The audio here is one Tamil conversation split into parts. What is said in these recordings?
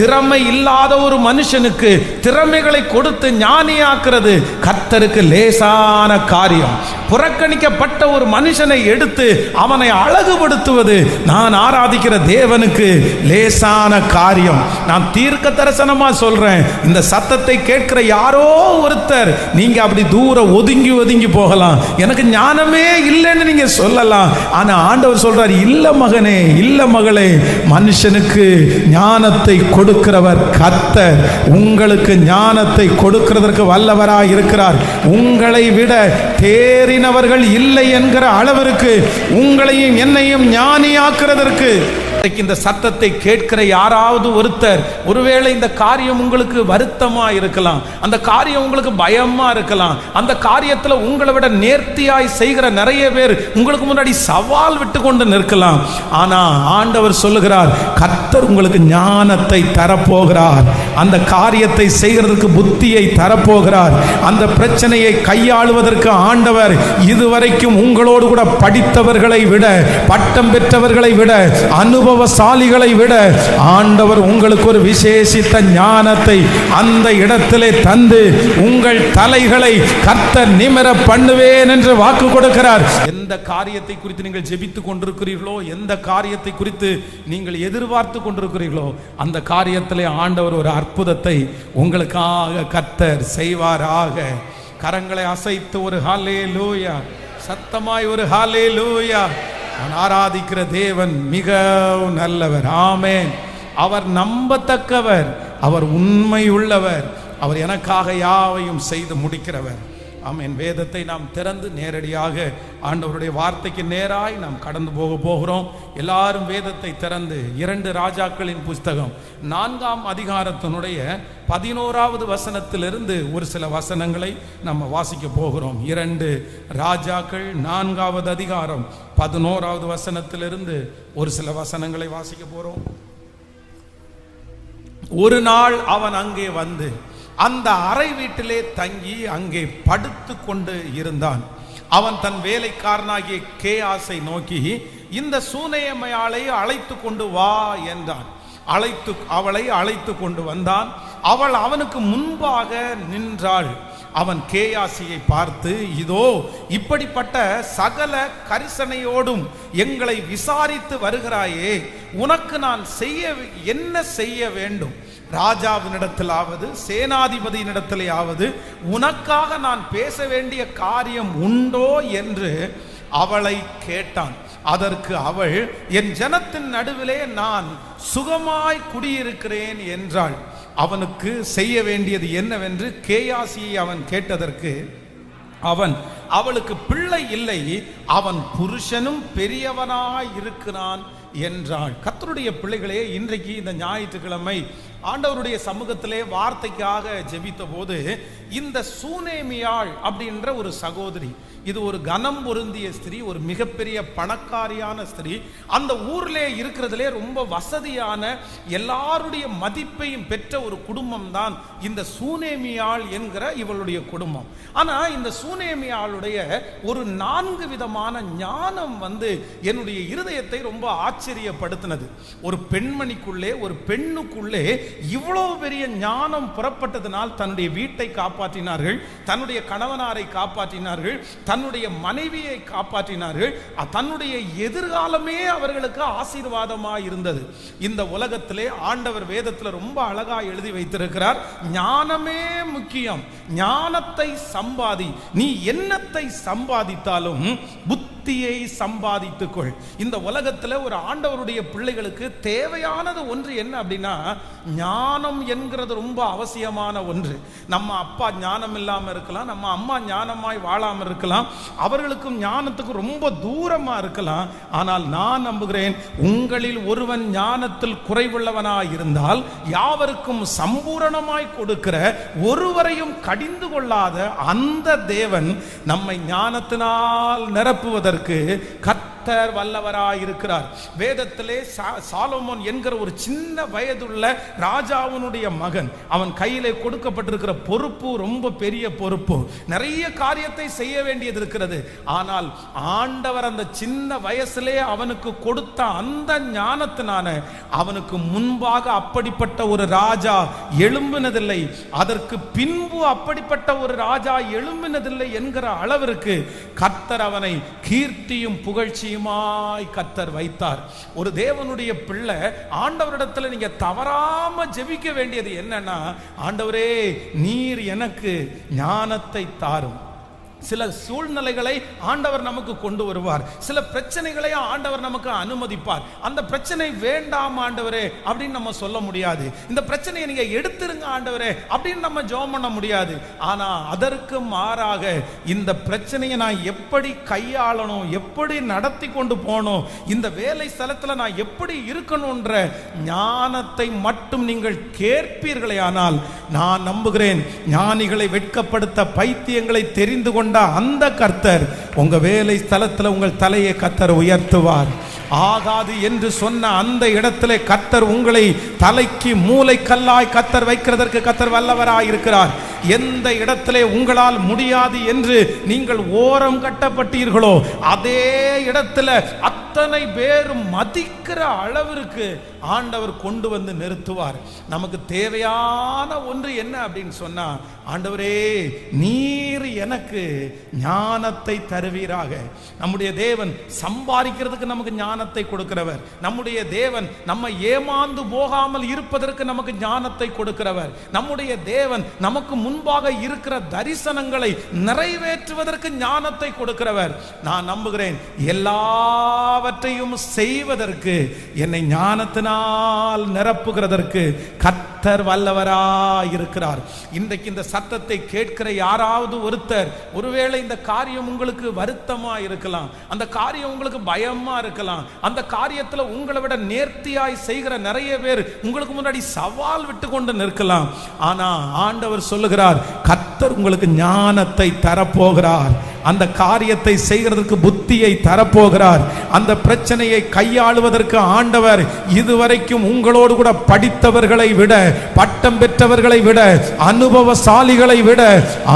திறமை இல்லாத ஒரு மனுஷனுக்கு திறமைகளை கொடுத்து ஞானியாக்குறது கர்த்தருக்கு லேசான காரியம். புறக்கணிக்கப்பட்ட ஒரு மனுஷனை எடுத்து அவனை அழகுபடுத்துவது நான் ஆராதிக்கிற தேவனுக்கு லேசான காரியம். நான் தீர்க்க தரிசனமா சொல்றேன், இந்த சத்தத்தை கேட்கிற யாரோ ஒருத்தர் நீங்க அப்படி தூரம் ஒதுங்கி ஒதுங்கி போகலாம், எனக்கு ஞானமே இல்லைன்னு நீங்க சொல்லலாம். ஆனா ஆண்டவர் சொல்றார், இல்ல மகனே, இல்ல மகளே, மனுஷனுக்கு ஞானத்தை கொடுக்கிறவர் கர்த்தர். உங்களுக்கு ஞானத்தை கொடுக்கிறதற்கு வல்லவராய் இருக்கிறார். உங்களை விட தேறினவர்கள் இல்லை என்கிற அளவிற்கு உங்களையும் என்னையும் ஞானியாக்குறதற்கு. இந்த சத்தத்தை கேட்கிற யாராவது ஒருத்தர், ஒருவேளை இந்த காரியம் உங்களுக்கு வருத்தமா இருக்கலாம், அந்த காரியம் உங்களுக்கு பயமா இருக்கலாம், அந்த காரியத்துல உங்களை விட நேர்த்தியாய் செய்கிற நிறைய பேர் உங்களுக்கு முன்னாடி சவால் விட்டு கொண்டு நிற்கலாம். ஆனா ஆண்டவர் சொல்லுகிறார், கர்த்தர் உங்களுக்கு ஞானத்தை தரப்போகிறார், அந்த காரியத்தை செய்கிறதுக்கு புத்தியை தரப்போகிறார். அந்த பிரச்சனையை கையாளுவதற்கு ஆண்டவர் இதுவரைக்கும் உங்களோடு கூட படித்தவர்களை விட, பட்டம் பெற்றவர்களை விட, அனுபவசாலிகளை விட ஆண்டவர் உங்களுக்கு ஒரு விசேஷித்த ஞானத்தை அந்த இடத்திலே தந்து உங்கள் தலைகளை கர்த்தர் நிமிர பண்ணுவேன் என்று வாக்கு கொடுக்கிறார். எந்த காரியத்தை குறித்து நீங்கள் ஜெபித்துக் கொண்டிருக்கிறீர்களோ, எந்த காரியத்தை குறித்து நீங்கள் எதிர்பார்த்து கொண்டிருக்கிறீர்களோ, அந்த காரியத்திலே ஆண்டவர் ஒரு அற்புதத்தை உங்களுக்காக கர்த்தர் செய்வாராக. கரங்களை அசைத்து ஒரு ஹல்லேலூயா, சத்தமாய் ஒரு ஹல்லேலூயா. நான் ஆராதிக்கிற தேவன் மிகவும் நல்லவர். ஆமென். அவர் நம்பத்தக்கவர், அவர் உண்மை உள்ளவர், அவர் எனக்காக யாவையும் செய்து முடிக்கிறவர். ஆமென். வேதத்தை நாம் திறந்து நேரடியாக ஆண்டவருடைய வார்த்தைக்கு நேராய் நாம் கடந்து போகிறோம். எல்லாரும் வேதத்தை திறந்து 2 ராஜாக்களின் புஸ்தகம் 4ஆம் அதிகாரத்தினுடைய 11வது வசனத்திலிருந்து ஒரு சில வசனங்களை நம்ம வாசிக்க போகிறோம். 2 ராஜாக்கள் 4வது அதிகாரம் 11வது வசனத்திலிருந்து ஒரு சில வசனங்களை வாசிக்க போறோம். ஒரு நாள் அவன் அங்கே வந்து அந்த அறை வீட்டிலே தங்கி அங்கே படுத்து கொண்டு இருந்தான். அவன் தன் வேலைக்காரனாகிய கேயாசை நோக்கி, இந்த சூனேமையாளை அழைத்து கொண்டு வா என்றான். அவளை அழைத்து கொண்டு வந்தான். அவள் அவனுக்கு முன்பாக நின்றாள். அவன் கேயாசியை பார்த்து, இதோ இப்படிப்பட்ட சகல கரிசனையோடும் எங்களை விசாரித்து வருகிறாயே, உனக்கு நான் என்ன செய்ய வேண்டும்? ராஜாவினிடத்திலாவது சேனாதிபதியினிடத்திலாவது உனக்காக நான் பேச வேண்டிய காரியம் உண்டோ என்று அவளை கேட்டான். அதற்கு அவள், என் ஜனத்தின் நடுவிலே நான் சுகமாய் குடியிருக்கிறேன் என்றாள். அவனுக்கு செய்ய வேண்டியது என்னவென்று கேயாசியை அவன் கேட்டதற்கு அவளுக்கு பிள்ளை இல்லை, அவன் புருஷனும் பெரியவனாய் இருக்கிறான் என்றாள். கர்த்தருடைய பிள்ளைகளே, இன்றைக்கு இந்த ஞாயிற்றுக்கிழமை ஆண்டவருடைய சமூகத்திலே வார்த்தைக்காக ஜெபித்த போது இந்த சூனேமியாள் அப்படின்ற ஒரு சகோதரி, இது ஒரு கனம் பொருந்திய ஸ்திரீ, ஒரு மிகப்பெரிய பணக்காரியான ஸ்திரீ, அந்த ஊர்ல இருக்கிறதுலே ரொம்ப வசதியான எல்லாருடைய மதிப்பையும் பெற்ற ஒரு குடும்பம் தான் இந்த சூனேமியாள் என்கிற இவளுடைய குடும்பம். ஆனா இந்த சூனேமியாளுடைய ஒரு 4 விதமான ஞானம் என்னுடைய இருதயத்தை ரொம்ப ஆச்சரியப்படுத்தினது. ஒரு பெண்மணிக்குள்ளே, ஒரு பெண்ணுக்குள்ளே இவ்வளவு பெரிய ஞானம் புறப்பட்டதனால் தன்னுடைய வீட்டை காப்பாற்றினார்கள், தன்னுடைய கணவனாரை காப்பாற்றினார்கள், தன்னுடைய மனைவியை காப்பாற்றினார்கள், தன்னுடைய எதிர்காலமே அவர்களுக்கு ஆசீர்வாதமாக இருந்தது. இந்த உலகத்திலே ஆண்டவர் வேதத்தில் ரொம்ப அழகா எழுதி வைத்திருக்கிறார், ஞானமே முக்கியம், ஞானத்தை சம்பாதி, நீ என்னத்தை சம்பாதித்தாலும் புத்தியை சம்பாதித்துக்கொள். இந்த உலகத்தில் ஒரு ஆண்டவருடைய பிள்ளைகளுக்கு தேவையானது ஒன்று என்ன அப்படின்னா, ஞானம் என்கிறது ரொம்ப அவசியமான ஒன்று. நம்ம அப்பா ஞானம் இல்லாமல் இருக்கலாம், நம்ம அம்மா ஞானமாய் வாழாமல் இருக்கலாம், அவர்களுக்கும் ஞானத்துக்கு ரொம்ப தூரமா இருக்கலாம். ஆனால் நான் நம்புகிறேன், உங்களில் ஒருவன் ஞானத்தில் குறைவுள்ளவனாய் இருந்தால் யாவருக்கும் சம்பூரணமாய் கொடுக்கிற, ஒருவரையும் கடிந்து கொள்ளாத அந்த தேவன் நம்மை ஞானத்தினால் நிரப்புவதற்கு கர்த்தர் வல்லவராயிருக்கிறார். வேதத்திலே சாலமோன் என்கிற ஒரு சின்ன வயதுள்ள ராஜாவினுடைய மகன், அவன் கையிலே கொடுக்கப்பட்டிருக்கிற பொறுப்பு ரொம்ப பெரிய பொறுப்பு, நிறைய காரியத்தை செய்ய வேண்டியது இருக்கிறது. ஆனால் ஆண்டவர் அந்த சின்ன வயசிலே அவனுக்கு கொடுத்த அந்த ஞானத்தினால அவனுக்கு முன்பாக அப்படிப்பட்ட ஒரு ராஜா எழும்பினதில்லை, அதற்கு பின்பு அப்படிப்பட்ட ஒரு ராஜா எழும்பினதில்லை என்கிற அளவிற்கு கர்த்தர் அவனை கீர்த்தியும் புகழ்ச்சியுமாய் கர்த்தர் வைத்தார். ஒரு தேவனுடைய பிள்ளை ஆண்டவரிடத்தில் நீங்க தவறாம ஜெபிக்க வேண்டியது என்னன்னா, ஆண்டவரே நீர் எனக்கு ஞானத்தை தாரும். சில சூழ்நிலைகளை ஆண்டவர் நமக்கு கொண்டு வருவார், சில பிரச்சனைகளை ஆண்டவர் நமக்கு அனுமதிப்பார். அந்த பிரச்சனை வேண்டாம் ஆண்டவரே அப்படின்னு நம்ம சொல்ல முடியாது, இந்த பிரச்சனையை நீங்க எடுத்துருங்க ஆண்டவரே அப்படின்னு நம்ம ஜெபம் பண்ண முடியாது. ஆனா அதற்கு மாறாக இந்த பிரச்சனையை நான் எப்படி கையாளணும், எப்படி நடத்தி கொண்டு போகணும், இந்த வேலை ஸ்தலத்தில் நான் எப்படி இருக்கணும்ன்ற ஞானத்தை மட்டும் நீங்கள் கேட்பீர்களே ஆனால் நான் நம்புகிறேன், ஞானிகளை வெட்கப்படுத்த பைத்தியங்களை தெரிந்து கொண்ட அந்த கர்த்தர் உங்க வேலை ஸ்தலத்தில் உங்கள் தலையை கர்த்தர் உயர்த்துவார். ஆகாது என்று சொன்ன அந்த இடத்திலே கர்த்தர் உங்களை தலைக்கு மூளைக்கல்லாய் கர்த்தர் வைக்கிறதற்கு கர்த்தர் வல்லவராய் இருக்கிறார். எந்த இடத்திலே உங்களால் முடியாது என்று நீங்கள் ஓரம் கட்டப்பட்டீர்களோ அதே இடத்துல அத்தனை பேரும் மதிக்கிற அளவிற்கு ஆண்டவர் கொண்டு வந்து நிறுத்துவார். நமக்கு தேவையான ஒன்று என்ன அப்படின்னு சொன்னா, ஆண்டவரே நீர் எனக்கு ஞானத்தை தருவீராக. நம்முடைய தேவன் சம்பாதிக்கிறதுக்கு நமக்கு ஞானத்தை கொடுக்கிறவர், நம்முடைய தேவன் நம்ம ஏமாந்து போகாமல் இருப்பதற்கு நமக்கு ஞானத்தை கொடுக்கிறவர், நம்முடைய தேவன் நமக்கு முன்பாக இருக்கிற தரிசனங்களை நிறைவேற்றுவதற்கு ஞானத்தை கொடுக்கிறவர். நான் நம்புகிறேன் எல்லாவற்றையும் செய்வதற்கு என்னை ஞானத்தினால் நிரப்புகிறதற்கு கர்த்தர் வல்லவராய் இருக்கிறார். இன்றைக்கு இந்த சத்தத்தை கேட்கிற யாராவது ஒருத்தர், ஒருவேளை இந்த காரியம் உங்களுக்கு வருத்தமா இருக்கலாம், அந்த காரியம் உங்களுக்கு பயமா இருக்கலாம், அந்த காரியத்துல உங்களை விட நேர்த்தியாய் செய்கிற நிறைய பேர் உங்களுக்கு முன்னாடி சவால் விட்டு கொண்டு நிற்கலாம். ஆனா ஆண்டவர் சொல்லுகிறார், கர்த்தர் உங்களுக்கு ஞானத்தை தரப்போகிறார், அந்த காரியத்தை செய்கிறதுக்கு புத்தியை தரப்போகிறார். அந்த பிரச்சனையை கையாளுவதற்கு ஆண்டவர் இதுவரைக்கும் உங்களோடு கூட படித்தவர்களை விட, பட்டம் பெற்றவர்களை விட, அனுபவசாலிகளை விட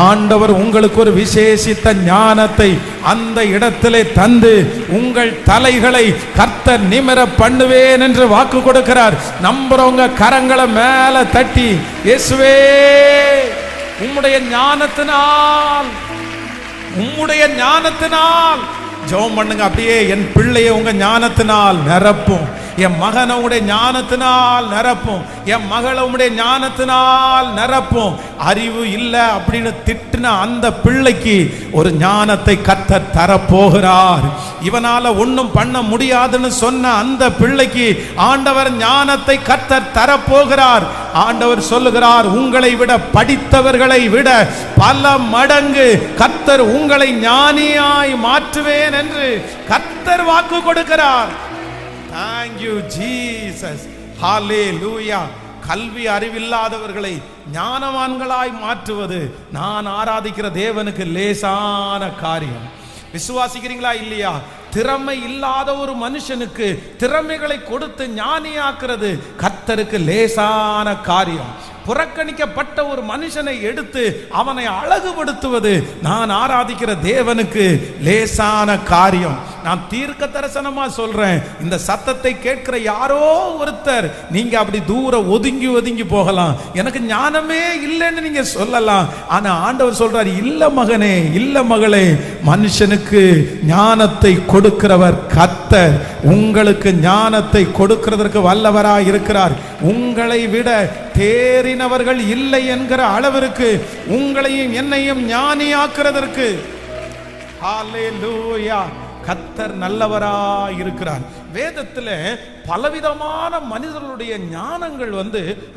ஆண்டவர் உங்களுக்கு ஒரு விசேஷித்த ஞானத்தை அந்த இடத்திலே தந்து உங்கள் தலைகளை கர்த்தர் நிமிர பண்ணுவேன் என்று வாக்கு கொடுக்கிறார். நம்புறவங்க கரங்களை மேல தட்டி, இயேசுவே உம்முடைய ஞானத்தினால், உம்முடைய ஞானத்தினால் ஜெபம் பண்ணுங்க. அப்படியே என் பிள்ளையை உங்க ஞானத்தினால் நிரப்பும், என் மகனை உடைய ஞானத்தினால் நிரப்பும், என் மகளை உடைய ஞானத்தினால் நிரப்பும். அறிவு இல்லை அப்படின்னு திட்டின அந்த பிள்ளைக்கு ஒரு ஞானத்தை கர்த்தர் தரப்போகிறார். இவனால ஒன்றும் பண்ண முடியாதுன்னு சொன்ன அந்த பிள்ளைக்கு ஆண்டவர் ஞானத்தை கர்த்தர் தரப்போகிறார். ஆண்டவர் சொல்லுகிறார், உங்களை விட படித்தவர்களை விட பல மடங்கு கர்த்தர் உங்களை ஞானியாய் மாற்றுவேன் என்று கர்த்தர் வாக்கு கொடுக்கிறார். Thank you Jesus. Hallelujah. கல்வி அறிவில்லாதவர்களை ஞானவான்களாய் மாற்றுவது நான் ஆராதிக்கிற தேவனுக்கு லேசான காரியம். விசுவாசிக்கிறீங்களா இல்லையா? திறமை இல்லாத ஒரு மனுஷனுக்கு திறமைகளை கொடுத்து ஞானியாக்குறது கர்த்தருக்கு லேசான காரியம். புறக்கணிக்கப்பட்ட ஒரு மனுஷனை எடுத்து அவனை அழகுபடுத்துவது நான் ஆராதிக்கிற தேவனுக்கு லேசான காரியம். நான் தீர்க்க தரிசனமா சொல்றேன், இந்த சத்தத்தை கேட்கிற யாரோ ஒருத்தர் நீங்க அப்படி தூரம் ஒதுங்கி ஒதுங்கி போகலாம், எனக்கு ஞானமே இல்லைன்னு நீங்க சொல்லலாம். ஆனா ஆண்டவர் சொல்றார், இல்ல மகனே, இல்ல மகளே, மனுஷனுக்கு ஞானத்தை கொடுக்கிறவர் கர்த்தர். உங்களுக்கு ஞானத்தை கொடுக்கிறதற்கு வல்லவராய் இருக்கிறார். உங்களை விட தேறினவர்கள் இல்லை என்கிற அளவிற்கு உங்களையும் என்னையும் ஞானியாக்குறதற்கு ஹல்லேலூயா கர்த்தர் நல்லவராய் இருக்கிறார். வேதத்துல பலவிதமான மனிதர்களுடைய ஞானங்கள்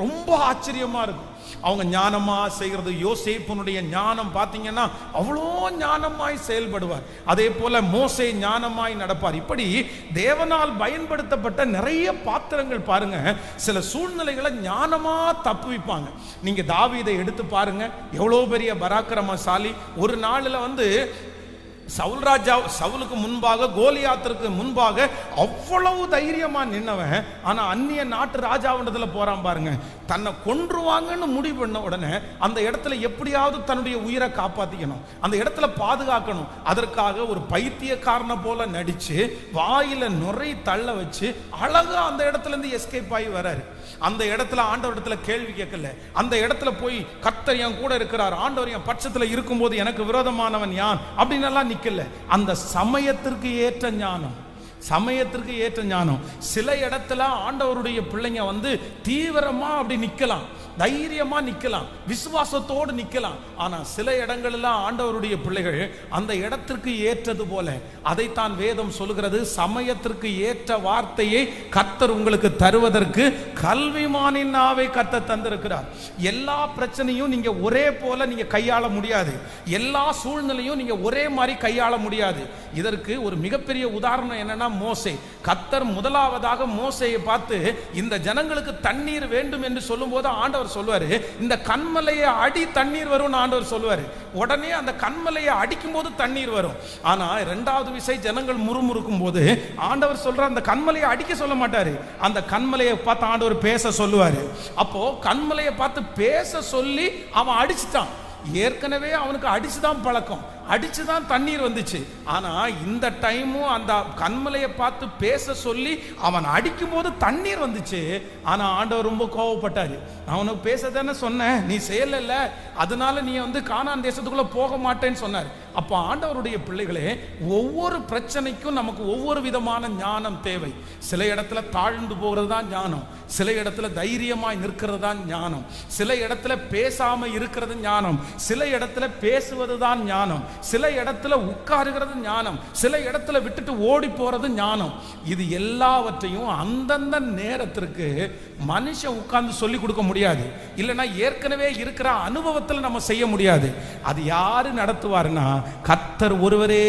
ரொம்ப ஆச்சரியமா இருக்கும். அவங்க ஞானமா செய்கிறது. யோசேப்புனுடைய ஞானம் பார்த்தீங்கன்னா அவ்வளோ ஞானமாய் செயல்படுவார். அதே போல மோசே ஞானமாய் நடப்பார். இப்படி தேவனால் பயன்படுத்தப்பட்ட நிறைய பாத்திரங்கள் பாருங்க, சில சூழ்நிலைகளை ஞானமா தப்புவிப்பாங்க. நீங்க தாவீதை எடுத்து பாருங்க, எவ்வளோ பெரிய பராக்கிரமசாலி. ஒரு நாளில் சவுலுக்கு முன்பாக, கோலியாத்திற்கு முன்பாக அவ்வளவு தைரியமா நின்னவன், ஆனா அந்நிய நாட்டு ராஜாவிடத்துல போறான் பாருங்க. தன்னை கொன்றுவாங்கன்னு முடிவு பண்ண உடனே அந்த இடத்துல எப்படியாவது தன்னுடைய உயிரை காப்பாத்திக்கணும், அந்த இடத்துல பாதுகாக்கணும். அதற்காக ஒரு பைத்தியக்காரனை போல நடிச்சு வாயில நுரை தள்ள வச்சு அழகா அந்த இடத்துல இருந்து எஸ்கேப் ஆகி வராரு. அந்த இடத்துல ஆண்டவர் இடத்துல கேள்வி கேட்கல. அந்த இடத்துல போய் கர்த்தர் என் கூட இருக்கிறார், ஆண்டவர் என் பட்சத்துல இருக்கும்போது எனக்கு விரோதமானவன் யான் அப்படின்னு எல்லாம் நிக்கல. அந்த சமயத்திற்கு ஏற்ற ஞானம், சமயத்திற்கு ஏற்ற ஞானம். சில இடத்துல ஆண்டவருடைய பிள்ளைங்க வந்து தீவிரமா அப்படி நிக்கலாம், தைரியமா நிக்கலாம், விசுவாசத்தோடு நிக்கலாம். ஆனா சில இடங்களெல்லாம் ஆண்டவருடைய பிள்ளைகள் அந்த இடத்திற்கு ஏற்றது போல, அதைத்தான் வேதம் சொல்லுகிறது, சமயத்திற்கு ஏற்ற வார்த்தையை கர்த்தர் உங்களுக்கு தருவதற்கு கல்விமானின் நாவை கர்த்தர் தந்திருக்கிறார். எல்லா பிரச்சனையும் நீங்க ஒரே போல நீங்க கையாள முடியாது, எல்லா சூழ்நிலையும் நீங்க ஒரே மாதிரி கையாள முடியாது. இதற்கு ஒரு மிகப்பெரிய உதாரணம் என்னன்னா மோசே. கர்த்தர் முதலாவதாக மோசேயை பார்த்து இந்த ஜனங்களுக்கு தண்ணீர் வேண்டும் என்று சொல்லும் போது ஆண்டவர் சொல்வாரு, இந்த கண்மலையை அடி தண்ணீர் வரும் ஆண்டவர் சொல்வாரு. உடனே அந்த கண்மலையை அடிக்கும் போது தண்ணீர் வரும். ஆனா இரண்டாவது விசை ஜனங்கள் முறுமுறுக்கும் போது ஆண்டவர் சொல்ற அந்த கண்மலையை அடிக்க சொல்ல மாட்டாரு, அந்த கண்மலையை பார்த்து ஆண்டவர் பேச சொல்லுவாரு. அப்போ கண்மலையை பார்த்து பேச சொல்லி அவன் அடிச்சுட்டான். ஏற்கனவே அவனுக்கு அடிச்சுதான் பழக்கம், அடிச்சுதான் தண்ணீர் வந்துச்சு. ஆனா இந்த டைமும் அந்த கண்மலையை பார்த்து பேச சொல்லி அவன் அடிக்கும் போது தண்ணீர் வந்துச்சு. ஆனா ஆண்டவர் ரொம்ப கோவப்பட்டாரு. அவனுக்கு பேச தானே சொன்னேன், நீ செய்யல, அதனால நீ வந்து கானான் தேசத்துக்குள்ள போக மாட்டேன்னு சொன்னார். அப்போ ஆண்டவருடைய பிள்ளைகளே, ஒவ்வொரு பிரச்சனைக்கும் நமக்கு ஒவ்வொரு விதமான ஞானம் தேவை. சில இடத்துல தாழ்ந்து போகிறது தான் ஞானம், சில இடத்துல தைரியமாய் நிற்கிறது தான் ஞானம், சில இடத்துல பேசாம இருக்கிறது ஞானம், சில இடத்துல பேசுவது தான் ஞானம், சில இடத்துல உட்காருகிறது ஞானம், சில இடத்துல விட்டுட்டு ஓடி போறது ஞானம். இது எல்லாவற்றையும் அந்தந்த நேரத்திற்கு மனுஷன் உட்கார்ந்து சொல்லி கொடுக்க முடியாது, இல்லைன்னா ஏற்கனவே இருக்கிற அனுபவத்தில் நம்ம செய்ய முடியாது. அது யாரு நடத்துவார்னா கர்த்தர் ஒருவரே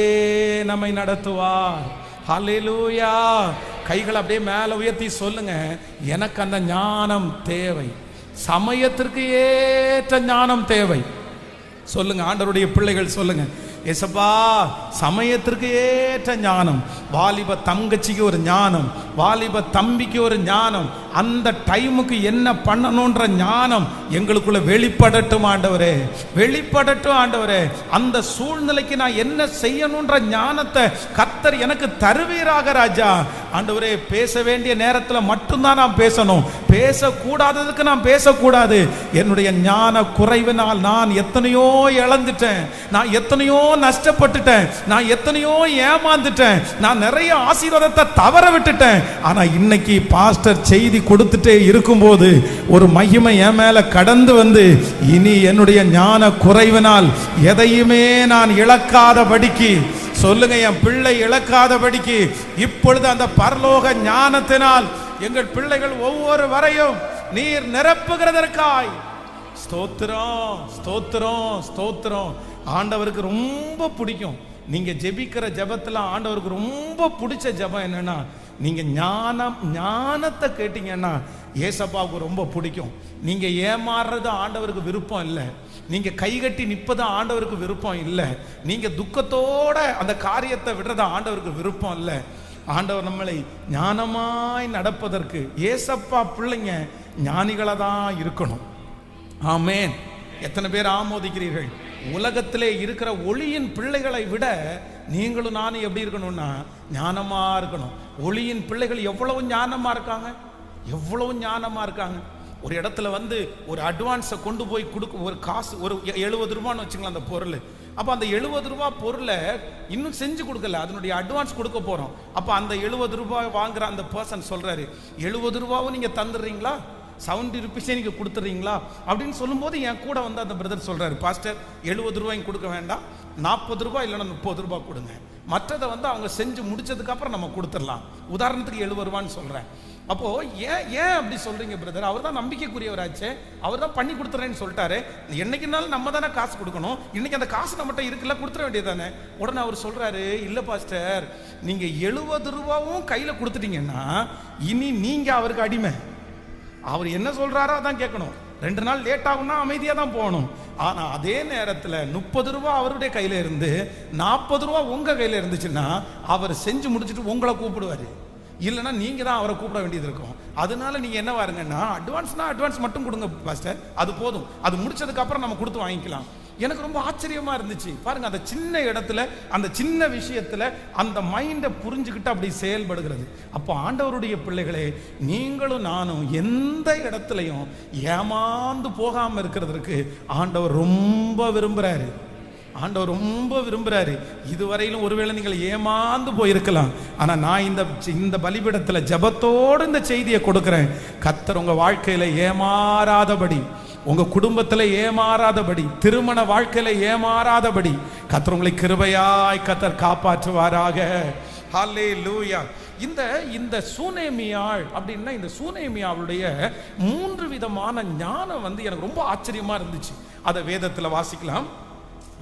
நம்மை நடத்துவார். ஹல்லேலூயா. கைகளை அப்படியே மேல உயர்த்தி சொல்லுங்க, எனக்கு அந்த ஞானம் தேவை, சமயத்திற்கு ஏற்ற ஞானம் தேவை. சொல்லுங்க, ஆண்டவருடைய பிள்ளைகள் சொல்லுங்க, ஏசப்பா சமயத்திற்கு ஏற்ற ஞானம். வாலிப தங்கச்சிக்கு ஒரு ஞானம், வாலிப தம்பிக்கு ஒரு ஞானம், அந்த டைமுக்கு என்ன பண்ணணும்ன்ற ஞானம் எங்களுக்குள்ள வெளிப்படட்டும் ஆண்டவரே, வெளிப்படட்டும் ஆண்டவரே. அந்த சூழ்நிலைக்கு நான் என்ன செய்யணும்ன்ற ஞானத்தை கர்த்தர் எனக்கு தருவீராக ராஜா. ஆண்டவரே, பேச வேண்டிய நேரத்தில் மட்டும்தான் நான் பேசணும், பேசக்கூடாததுக்கு நான் பேசக்கூடாது. என்னுடைய ஞான குறைவினால் நான் எத்தனையோ இழந்துட்டேன், நான் எத்தனையோ நஷ்டப்பட்டுட்டேன், நான் எத்தனையோ ஏமாந்துட்டேன், நான் நிறைய ஆசீர்வாதத்தை தவற விட்டுட்டேன். ஆனா இன்னைக்கு பாஸ்டர் செய்தி கொடுத்துட்டே இருக்கும்போது ஒரு மகிமை என் மேல கடந்து வந்து, இனி என்னுடைய ஞான குறைவினால் எதையுமே நான் இழக்காதபடிக்கு, சொல்லுங்க, என் பிள்ளை இழக்காதபடிக்கு இப்பொழுது அந்த பரலோக ஞானத்தினால் எங்கள் பிள்ளைகள் ஒவ்வொரு வரையும் நீர் நிரப்புகிறதற்காய் ஸ்தோத்திரம், ஸ்தோத்திரம், ஸ்தோத்திரம். ஆண்டவருக்கு ரொம்ப பிடிக்கும் நீங்க ஜெபிக்கிற ஜெபத்துல. ஆண்டவருக்கு ரொம்ப பிடிச்ச ஜெபம் என்னன்னா, நீங்க ஞானத்தை கேட்டீங்கன்னா ஏசப்பாவுக்கு ரொம்ப பிடிக்கும். நீங்க ஏமாறுறது ஆண்டவருக்கு விருப்பம் இல்லை, நீங்க கைகட்டி நிற்பது ஆண்டவருக்கு விருப்பம் இல்லை, நீங்க துக்கத்தோட அந்த காரியத்தை விடுறது ஆண்டவருக்கு விருப்பம் இல்லை. ஆண்டவர் நம்மளை ஞானமாய் நடப்பதற்கு ஏசப்பா பிள்ளைங்க ஞானிகளை தான் இருக்கணும். ஆமேன். எத்தனை பேர் ஆமோதிக்கிறீர்கள்? உலகத்திலே இருக்கிற ஒளியின் பிள்ளைகளை விட நீங்களும் நானும் எப்படி இருக்கணும்னா ஞானமா இருக்கணும். ஒளியின் பிள்ளைகள் எவ்வளவு ஞானமா இருக்காங்க, எவ்வளவு ஞானமா இருக்காங்க. ஒரு இடத்துல வந்து ஒரு அட்வான்ஸை கொண்டு போய் கொடுக்க, ஒரு காசு, ஒரு 70 ரூபான்னு வச்சுக்கலாம் அந்த பொருள். அப்போ அந்த 70 ரூபா பொருளை இன்னும் செஞ்சு கொடுக்கல, அதனுடைய அட்வான்ஸ் கொடுக்க போறோம். அப்போ அந்த 70 ரூபாய் வாங்குற அந்த பர்சன் சொல்றாரு, 70 ரூபாவும் நீங்க தந்துடுறீங்களா, 70 ருபீஸே நீங்க கொடுத்துறீங்களா அப்படின்னு சொல்லும்போது என் கூட வந்து அந்த பிரதர் சொல்றாரு, பாஸ்டர் 70 ரூபாயும் கொடுக்க வேண்டாம், 40 ரூபாய் இல்லைன்னா 30 ரூபாய் கொடுங்க, மற்றதை வந்து அவங்க செஞ்சு முடிச்சதுக்கு அப்புறம் நம்ம கொடுத்துடலாம். உதாரணத்துக்கு 70 ரூபான்னு சொல்றேன். அப்போ ஏன் அப்படி சொல்றீங்க பிரதர்? அவர் தான் நம்பிக்கைக்குரியவராச்சே, அவர் தான் பண்ணி கொடுத்துறேன்னு சொல்லிட்டாரு, என்னைக்குனாலும் நம்ம தானே காசு கொடுக்கணும், இன்னைக்கு அந்த காசு நம்மகிட்ட இருக்குல்ல, கொடுத்துட வேண்டியதானே. உடனே அவர் சொல்றாரு, இல்ல பாஸ்டர், நீங்க 70 ரூபாவும் கையில கொடுத்துட்டீங்கன்னா இனி நீங்க அவருக்கு அடிமை, அவர் என்ன சொல்றாரோ அதான் கேட்கணும். 2 நாள் லேட் ஆகும்னா அமைதியாக தான் போகணும். ஆனால் அதே நேரத்தில் 30 ரூபா அவருடைய கையில் இருந்து 40 ரூபா உங்கள் கையில் இருந்துச்சுன்னா அவர் செஞ்சு முடிச்சுட்டு உங்களை கூப்பிடுவார். இல்லைன்னா நீங்கள் தான் அவரை கூப்பிட வேண்டியது இருக்கும். அதனால நீங்கள் என்ன வாருங்கன்னா, அட்வான்ஸ் மட்டும் கொடுங்க பாஸ்டர், அது போதும், அது முடிச்சதுக்கப்புறம் நம்ம கொடுத்து வாங்கிக்கலாம். எனக்கு ரொம்ப ஆச்சரியமா இருந்துச்சு. பாருங்க, அந்த சின்ன இடத்துல, அந்த சின்ன விஷயத்துல அந்த மைண்டை புரிஞ்சுக்கிட்டு அப்படி செயல்படுகிறது. அப்போ ஆண்டவருடைய பிள்ளைகளே, நீங்களும் நானும் எந்த இடத்துலையும் ஏமாந்து போகாம இருக்கிறதுக்கு ஆண்டவர் ரொம்ப விரும்புறாரு. ஆண்டவர் ரொம்ப விரும்புறாரு. இதுவரையிலும் ஒருவேளை நீங்கள் ஏமாந்து போயிருக்கலாம். ஆனா நான் இந்த பலிபீடத்துல ஜெபத்தோடு இந்த செய்தியை கொடுக்கிறேன். கர்த்தர் உங்க வாழ்க்கையில ஏமாறாதபடி, உங்க குடும்பத்தில் ஏமாறாதபடி, திருமண வாழ்க்கையில ஏமாறாதபடி கர்த்தர் உங்களை கிருபையாய் கர்த்தர் காப்பாற்றுவாராக. ஹல்லேலூயா. இந்த சூனேமியாள் அப்படின்னா, இந்த சூனேமியாவுடைய 3 விதமான ஞானம் எனக்கு ரொம்ப ஆச்சரியமா இருந்துச்சு. அதை வேதத்தில் வாசிக்கலாம்.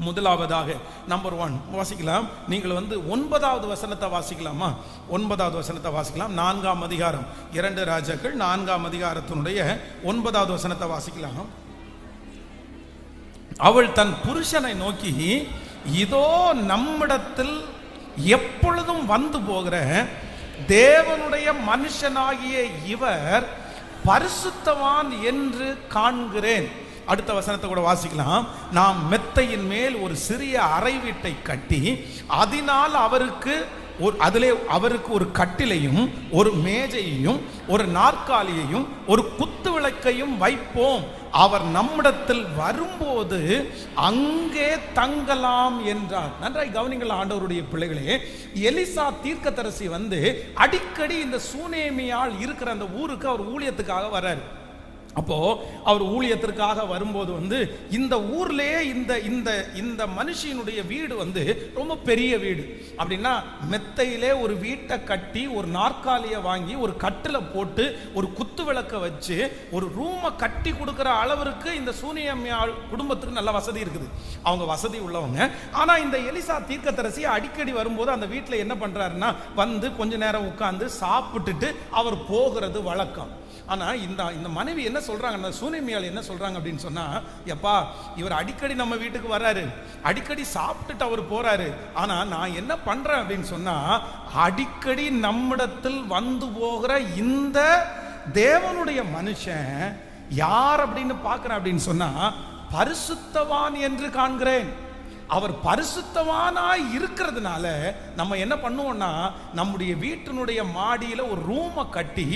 முதலாவதாக நம்பர் 1 வாசிக்கலாம். நீங்கள் 9வது வசனத்தை வாசிக்கலாமா? 9வது வசனத்தை வாசிக்கலாம். 4ஆம் அதிகாரம் 2 ராஜாக்கள் 4ஆம் அதிகாரத்தினுடைய 9வது வசனத்தை வாசிக்கலாம். அவள் தன் புருஷனை நோக்கி, இதோ நம்மிடத்தில் எப்பொழுதும் வந்து போகிற தேவனுடைய மனுஷனாகிய இவர் பரிசுத்தவான் என்று காண்கிறேன். அடுத்த வசனத்தை கூட வாசிக்கலாம். நாம் மெத்தையின் மேல் ஒரு சிறிய அறை வீட்டை கட்டி அதனால் அவருக்கு ஒரு கட்டிலையும் ஒரு மேஜையையும் ஒரு நாற்காலியையும் ஒரு குத்து விளக்கையும் வைப்போம். அவர் நம்மிடத்தில் வரும்போது அங்கே தங்கலாம் என்றார். நன்றாய் கவனிங்கள் ஆண்டவருடைய பிள்ளைகளே. எலிசா தீர்க்கதரிசி அடிக்கடி இந்த சூனேமியால் இருக்கிற அந்த ஊருக்கு அவர் ஊழியத்துக்காக வர்றாரு. அப்போ அவர் ஊழியத்திற்காக வரும்போது இந்த ஊர்லயே இந்த மனுஷியினுடைய வீடு ரொம்ப பெரிய வீடு. அப்படின்னா மெத்தையிலே ஒரு வீட்டை கட்டி ஒரு நாற்காலியை வாங்கி ஒரு கட்டில போட்டு ஒரு குத்து விளக்க வச்சு ஒரு ரூமை கட்டி கொடுக்கிற அளவிற்கு இந்த சூனியம்யாள் குடும்பத்துக்கு நல்ல வசதி இருக்குது. அவங்க வசதி உள்ளவங்க. ஆனா இந்த எலிசா தீர்க்கதரிசி அடிக்கடி வரும்போது அந்த வீட்டில் என்ன பண்றாருன்னா, கொஞ்ச நேரம் உட்கார்ந்து சாப்பிட்டுட்டு அவர் போகிறது வழக்கம். ஆனா இந்த மனைவி என்ன சொல்றாங்க, சூனேமியாள் என்ன சொல்றாங்க அப்படின்னு சொன்னா, எப்பா இவர் அடிக்கடி நம்ம வீட்டுக்கு வர்றாரு, அடிக்கடி சாப்பிட்டுட்டு அவர் போறாரு. ஆனா நான் என்ன பண்றேன் அப்படின்னு சொன்னா, அடிக்கடி நம்மிடத்தில் வந்து போகிற இந்த தேவனுடைய மனுஷன் யார் அப்படின்னு பார்க்கிறேன் அப்படின்னு சொன்னா, பரிசுத்தவான் என்று காண்கிறேன். அவர் பரிசுத்தவானாய் இருக்கிறதுனால நம்ம என்ன பண்ணுவோம்னா, நம்முடைய வீட்டினுடைய மாடியில ஒரு ரூமை கட்டி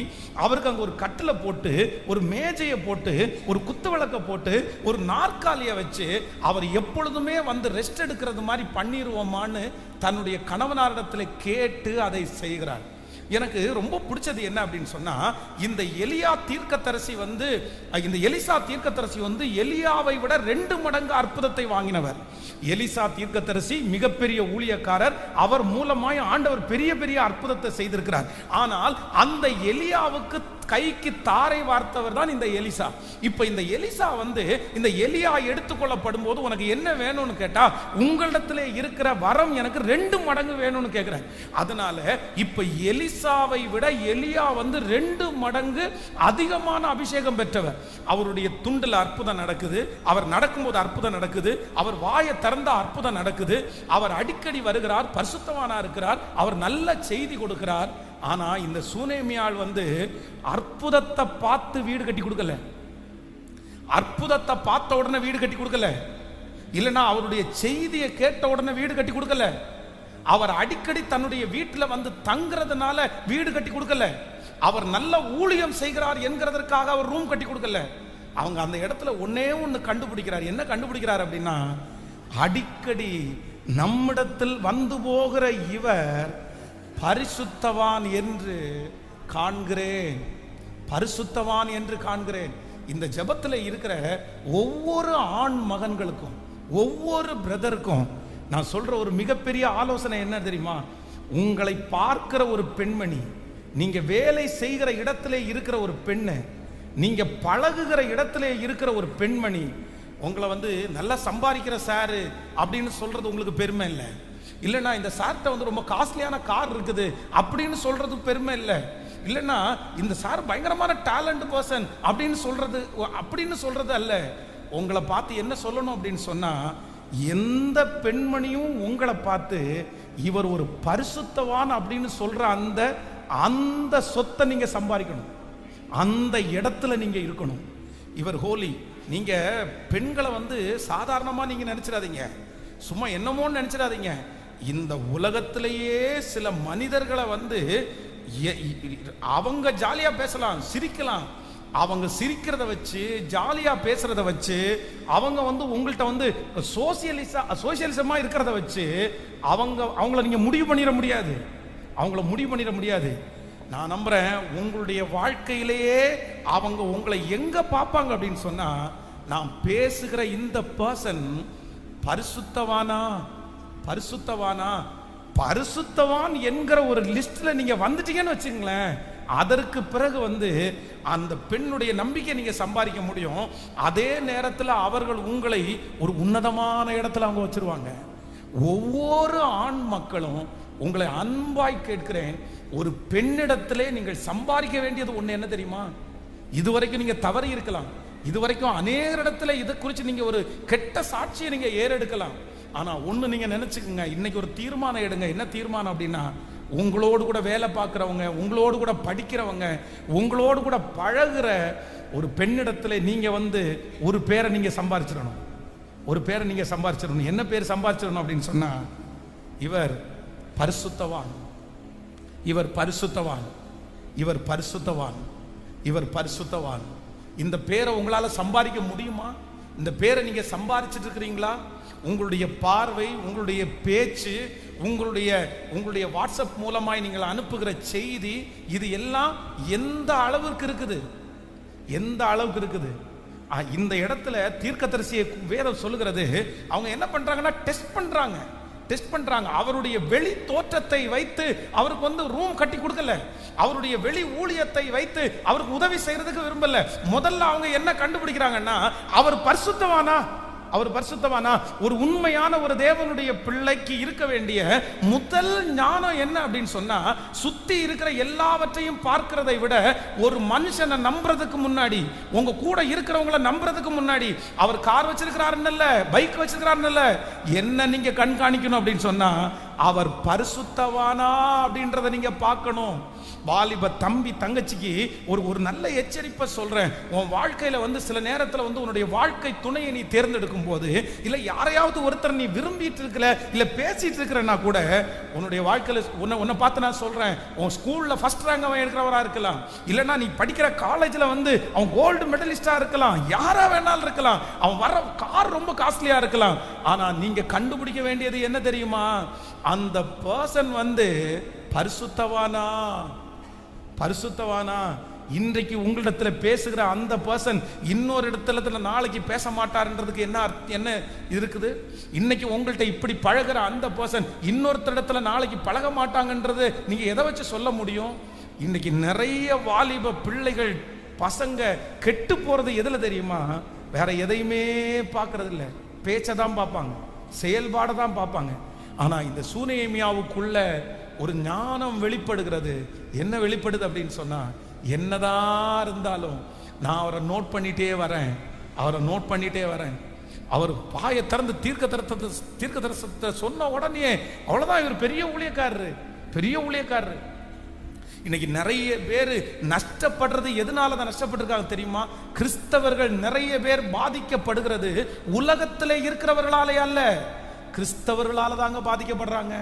அவருக்கு அங்க ஒரு கட்டில போட்டு ஒரு மேஜையை போட்டு ஒரு குத்து விளக்க போட்டு ஒரு நாற்காலியை வச்சு அவர் எப்பொழுதுமே ரெஸ்ட் எடுக்கிறது மாதிரி பண்ணிடுவோமான்னு தன்னுடைய கணவனாரிடத்தில் கேட்டு அதை செய்கிறார். எனக்கு ரொம்ப பிடிச்சது என்ன அப்படின்னு சொன்னா, இந்த எலியா தீர்க்கதரிசி இந்த எலிசா தீர்க்கதரிசி எலியாவை விட 2 மடங்கு அற்புதத்தை வாங்கினவர். எலிசா தீர்க்கதரிசி மிகப்பெரிய ஊழியக்காரர். அவர் மூலமாய் ஆண்டவர் பெரிய பெரிய அற்புதத்தை செய்திருக்கிறார். ஆனால் அந்த எலியாவுக்கு கைக்கு தாரை வார்த்தவர் தான் இந்த எலிசா. இப்ப இந்த எலிசா இந்த எலியா எடுத்துக்கொள்ளப்படும் போது உனக்கு என்ன வேணும்னு கேட்டா, உங்களிடத்திலே இருக்கிற வரம் எனக்கு 2 மடங்கு வேணும்னு கேட்கிறார். அதனால இப்ப எலிசாவை விட எலியா 2 மடங்கு அதிகமான அபிஷேகம் பெற்றவர். அவருடைய துண்டுல அற்புதம் நடக்குது, அவர் நடக்கும்போது அற்புதம் நடக்குது, அவர் வாயை திறந்த அற்புதம் நடக்குது, அவர் அடிக்கடி வருகிறார், பரிசுத்தவானா இருக்கிறார், அவர் நல்ல செய்தி கொடுக்கிறார். ஆனா இந்த சூனேமியாள் அற்புதத்தை பார்த்து வீடு கட்டி கொடுக்கல, அற்புதத்தை பார்த்த உடனே வீடு கட்டி கொடுக்கல, இல்லைன்னா அவருடைய செய்தியை கேட்ட உடனே வீடு கட்டி கொடுக்கல, அவர் அடிக்கடி தன்னுடைய வீட்டில் தங்குறதுனால வீடு கட்டி கொடுக்கல, அவர் நல்ல ஊழியம் செய்கிறார் என்கிறதற்காக அவர் ரூம் கட்டி கொடுக்கல. அவங்க அந்த இடத்துல ஒன்னே ஒன்று கண்டுபிடிக்கிறார். என்ன கண்டுபிடிக்கிறார் அப்படின்னா, அடிக்கடி நம்மிடத்தில் வந்து போகிற இவர் பரிசுத்தவான் என்று காண்கிறேன், பரிசுத்தவான் என்று காண்கிறேன். இந்த ஜெபத்தில் இருக்கிற ஒவ்வொரு ஆண் மகன்களுக்கும் ஒவ்வொரு பிரதருக்கும் நான் சொல்ற ஒரு மிகப்பெரிய ஆலோசனை என்ன தெரியுமா? உங்களை பார்க்கிற ஒரு பெண்மணி, நீங்க வேலை செய்கிற இடத்துல இருக்கிற ஒரு பெண்ணு, நீங்க பழகுகிற இடத்துல இருக்கிற ஒரு பெண்மணி உங்களை நல்லா சம்பாதிக்கிற சாரு அப்படின்னு சொல்றது உங்களுக்கு பெருமை இல்லை. இல்லைன்னா இந்த சார்ட்ட ரொம்ப காஸ்ட்லியான கார் இருக்குது அப்படின்னு சொல்றது பெருமை இல்லை. இல்லைன்னா இந்த சார் பயங்கரமான டேலண்ட் பர்சன் அப்படின்னு சொல்றது அல்ல. உங்களை பார்த்து என்ன சொல்லணும் அப்படின்னு சொன்னா, எந்த பெண்மணியும் உங்களை பார்த்து இவர் ஒரு பரிசுத்தவான் அப்படின்னு சொல்ற அந்த சொத்தை நீங்க சம்பாதிக்கணும். அந்த இடத்துல நீங்க இருக்கணும். இவர் ஹோலி. நீங்க பெண்களை சாதாரணமா நீங்க நினைச்சிடாதீங்க, சும்மா என்னமோன்னு நினைச்சிடாதீங்க. இந்த உலகத்திலேயே சில மனிதர்களை அவங்க ஜாலியா பேசலாம், சிரிக்கலாம். அவங்க சிரிக்கிறத வச்சு, ஜாலியா பேசுறத வச்சு, அவங்க உங்கள்கிட்ட சோசியலிசமா இருக்கிறத வச்சு அவங்கள நீங்க முடிவு பண்ணிட முடியாது. நான் நம்புறேன், உங்களுடைய வாழ்க்கையிலேயே அவங்க உங்களை எங்க பார்ப்பாங்க அப்படின்னு சொன்னா, நான் பேசுகிற இந்த பர்சன் பரிசுத்தவான் என்கிற ஒரு லிஸ்ட்ல நீங்க வந்துட்டீங்கன்னு வச்சுங்களேன், அதற்கு பிறகு அந்த பெண்ணுடைய நம்பிக்கை நீங்க சம்பாதிக்க முடியும். அதே நேரத்தில் அவர்கள் உங்களை ஒரு உன்னதமான இடத்துல அவங்க வச்சிருவாங்க. ஒவ்வொரு ஆண் மக்களும் உங்களை அன்பாய் கேட்கிறேன், ஒரு பெண்ணிடத்திலே நீங்கள் சம்பாதிக்க வேண்டியது ஒண்ணு என்ன தெரியுமா? இதுவரைக்கும் நீங்க தவறி இருக்கலாம், இதுவரைக்கும் அநேக இடத்துல இதை குறித்து நீங்க ஒரு கெட்ட சாட்சியை நீங்க ஏறெடுக்கலாம். ஆனா ஒண்ணு நீங்க நினைச்சுக்கோங்க, இன்னைக்கு ஒரு தீர்மானம் எடுங்க. என்ன தீர்மானம் அப்படின்னா, உங்களோடு கூட வேலை பார்க்கிறவங்க, உங்களோடு கூட படிக்கிறவங்க, உங்களோடு கூட பழகுற ஒரு பெண்ணிடத்துல நீங்க ஒரு பேரை நீங்க சம்பாதிச்சிடணும். என்ன பேர் சம்பாதிச்சிடணும் அப்படின்னு சொன்னா, இவர் பரிசுத்தவான். இந்த பேரை உங்களால சம்பாதிக்க முடியுமா? இந்த பேரை நீங்க சம்பாதிச்சிட்டு இருக்கிறீங்களா? உங்களுடைய பார்வை, உங்களுடைய பேச்சு, உங்களுடைய வாட்ஸ்அப் மூலமாய் நீங்கள் அனுப்புகிற செய்தி, இது எல்லாம் எந்த அளவுக்கு இருக்குது? இந்த இடத்துல தீர்க்கதரிசியை வேதம் சொல்லுகிறது, அவங்க என்ன பண்றாங்கன்னா டெஸ்ட் பண்றாங்க. அவருடைய வெளி தோற்றத்தை வைத்து அவருக்கு ரூம் கட்டி கொடுக்கல, அவருடைய வெளி ஊழியத்தை வைத்து அவருக்கு உதவி செய்யறதுக்கு விரும்பல. முதல்ல அவங்க என்ன கண்டுபிடிக்கிறாங்கன்னா, அவர் பரிசுத்தவானா? ஒரு உண்மையான ஒரு தேவனுடைய பிள்ளைக்கு இருக்க வேண்டிய முதல் ஞானம் என்ன அப்படின்னு சொன்னா, சுத்தி இருக்கிற எல்லாவற்றையும் பார்க்கிறதை விட ஒரு மனுஷனை நம்புறதுக்கு முன்னாடி, உங்க கூட இருக்கிறவங்களை நம்புறதுக்கு முன்னாடி, அவர் கார் வச்சிருக்கிறாருன்னு இல்ல, பைக் வச்சிருக்கிறாருன்னு இல்ல, என்ன நீங்க கண்காணிக்கணும் அப்படின்னு சொன்னா, அவர் பரிசுத்தவானா அப்படின்றத நீங்க பார்க்கணும். வாலிப தம்பி தங்கச்சிக்கு ஒரு நல்ல எச்சரிப்பை சொல்றேன். உன் வாழ்க்கையில சில நேரத்துல உன்னுடைய வாழ்க்கை துணையை நீ தேர்ந்தெடுக்கும் போது, இல்ல யாரையாவது ஒருத்தர் நீ விரும்பிட்டு இருக்கல, இல்ல பேசிட்டு இருக்கிறன்னா கூட, உன்னுடைய வாழ்க்கையில உன்னை பார்த்து நான் சொல்றேன், உன் ஸ்கூல்ல ஃபர்ஸ்ட் ரேங்க் அவன் எடுக்கிறவரா இருக்கலாம், இல்லைன்னா நீ படிக்கிற காலேஜ்ல அவன் கோல்டு மெடலிஸ்டா இருக்கலாம், யாரா வேணாலும் இருக்கலாம், அவன் வர கார் ரொம்ப காஸ்ட்லியா இருக்கலாம். ஆனா நீங்க கண்டுபிடிக்க வேண்டியது என்ன தெரியுமா? அந்த பர்சன் பரிசுத்தவானா? இன்றைக்கு உங்களிடத்துல பேசுகிற அந்த பர்சன் இன்னொரு இடத்துல நாளைக்கு பேச மாட்டார்ன்றதுக்கு என்ன இருக்குது? இன்னைக்கு உங்கள்கிட்ட இப்படி பழகுற அந்த பர்சன் இன்னொருத்த இடத்துல நாளைக்கு பழக மாட்டாங்கன்றது நீங்க எதை வச்சு சொல்ல முடியும்? இன்னைக்கு நிறைய வாலிப பிள்ளைகள், பசங்க கெட்டு போறது எதுல தெரியுமா? வேற எதையுமே பார்க்கறது இல்லை, பேச்சை தான் பார்ப்பாங்க, செயல்பாடை தான் பார்ப்பாங்க. ஆனா இந்த சூனேமியாவுக்குள்ள ஒரு ஞானம் வெளிப்படுகிறது. என்ன வெளிப்படுது அப்படின்னு சொன்னா, என்னதான் இருந்தாலும் நான் அவரை நோட் பண்ணிட்டே வரேன். அவர் பாயை திறந்து தீர்க்க தரிசனத்தை சொன்ன உடனே அவ்வளவுதான், இவர் பெரிய ஊழியக்காரரு. இன்னைக்கு நிறைய பேர் நஷ்டப்படுறது எதனால தான் நஷ்டப்பட்டிருக்காங்க தெரியுமா? கிறிஸ்தவர்கள் நிறைய பேர் பாதிக்கப்படுகிறது உலகத்திலே இருக்கிறவர்களாலே அல்ல, கிறிஸ்தவர்களால தாங்க பாதிக்கப்படுறாங்க.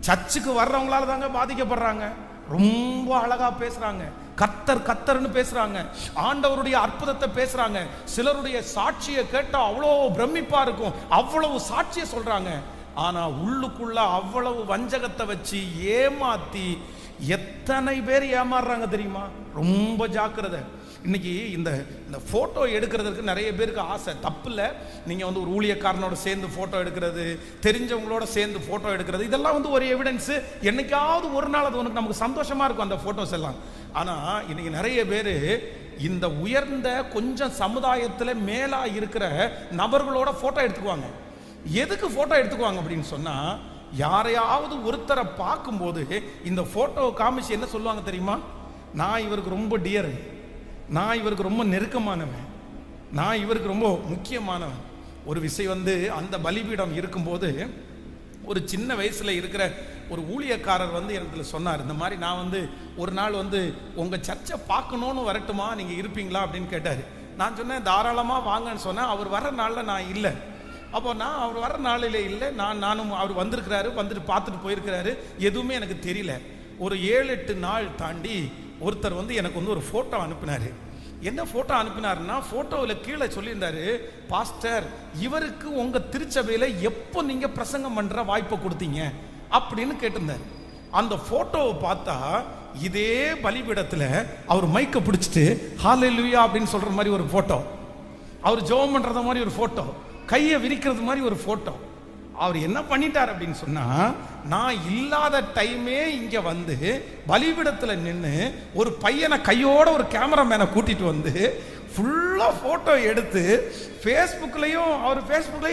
சர்ச்சுக்கு வர்றவங்களால தாங்க பாதிக்கப்படுறாங்க. ரொம்ப அழகா பேசுறாங்க, கர்த்தர்னு பேசுறாங்க, ஆண்டவருடைய அற்புதத்தை பேசுறாங்க. சிலருடைய சாட்சியை கேட்டா அவ்வளோ பிரமிப்பா இருக்கும், அவ்வளவு சாட்சியை சொல்றாங்க. ஆனா உள்ளுக்குள்ள அவ்வளவு வஞ்சகத்தை வச்சு ஏமாத்தி எத்தனை பேர் ஏமாறுறாங்க தெரியுமா? ரொம்ப ஜாக்கிரதை. இன்னைக்கு இந்த போட்டோ எடுக்கிறதுக்கு நிறைய பேருக்கு ஆசை, தப்பு இல்லை. நீங்க ஒரு ஊழியக்காரனோட சேர்ந்து போட்டோ எடுக்கிறது, தெரிஞ்சவங்களோட சேர்ந்து போட்டோ எடுக்கிறது, இதெல்லாம் ஒரு எவிடன்ஸ். என்னைக்காவது ஒரு நாள் அது நமக்கு சந்தோஷமா இருக்கும் அந்த போட்டோஸ் எல்லாம். ஆனா இன்னைக்கு நிறைய பேர் இந்த உயர்ந்த கொஞ்சம் சமுதாயத்தில் மேலா இருக்கிற நபர்களோட போட்டோ எடுத்துக்குவாங்க. எதுக்கு போட்டோ எடுத்துக்குவாங்க அப்படின்னு சொன்னா, யாரையாவது ஒருத்தரை பார்க்கும்போது இந்த போட்டோவை காமிச்சு என்ன சொல்லுவாங்க தெரியுமா? நான் இவருக்கு ரொம்ப டியரு, நான் இவருக்கு ரொம்ப நெருக்கமானவன், நான் இவருக்கு ரொம்ப முக்கியமானவன். ஒரு விஷயம் அந்த பலிபீடம் இருக்கும்போது ஒரு சின்ன வயசுல இருக்கிற ஒரு ஊழியக்காரர் இடத்துல சொன்னார், இந்த மாதிரி நான் ஒரு நாள் உங்க சர்ச்சை பார்க்கணும்னு வரட்டுமா, நீங்க இருப்பீங்களா அப்படின்னு கேட்டாரு. நான் சொன்னேன் தாராளமா வாங்கன்னு சொன்னேன். அவர் வர்ற நாள்ல நான் இல்லை. அப்போ நான் அவர் வர்ற நாளிலே இல்லை, நானும் அவர் வந்திருக்கிறாரு, வந்துட்டு பார்த்துட்டு போயிருக்கிறாரு, எதுவுமே எனக்கு தெரியல. ஒரு 7-8 நாள் தாண்டி ஒருத்தர் எனக்கு ஒரு போட்டோ அனுப்பினாரு. என்ன போட்டோ அனுப்பினாருன்னா, போட்டோவில் கீழே சொல்லியிருந்தாரு, பாஸ்டர் இவருக்கு உங்க திருச்சபையில எப்போ நீங்க பிரசங்கம் பண்ற வாய்ப்பை கொடுத்தீங்க அப்படின்னு கேட்டிருந்தாரு. அந்த போட்டோவை பார்த்தா இதே பலிபீடத்துல அவர் மைக்க பிடிச்சிட்டு ஹல்லேலூயா அப்படின்னு சொல்ற மாதிரி ஒரு போட்டோ, அவர் ஜெபம் பண்றது மாதிரி ஒரு போட்டோ, கையை விரிக்கிறது மாதிரி ஒரு போட்டோ. அவர் என்ன பண்ணிட்டார் அப்படின்னு சொன்னா, நான் இல்லாத டைமே இங்க பலிபீடத்துல நின்று ஒரு பையனை கையோட ஒரு கேமராமேனை கூட்டிட்டு ஃபுல்லா போட்டோ எடுத்து ஃபேஸ்புக்லயும்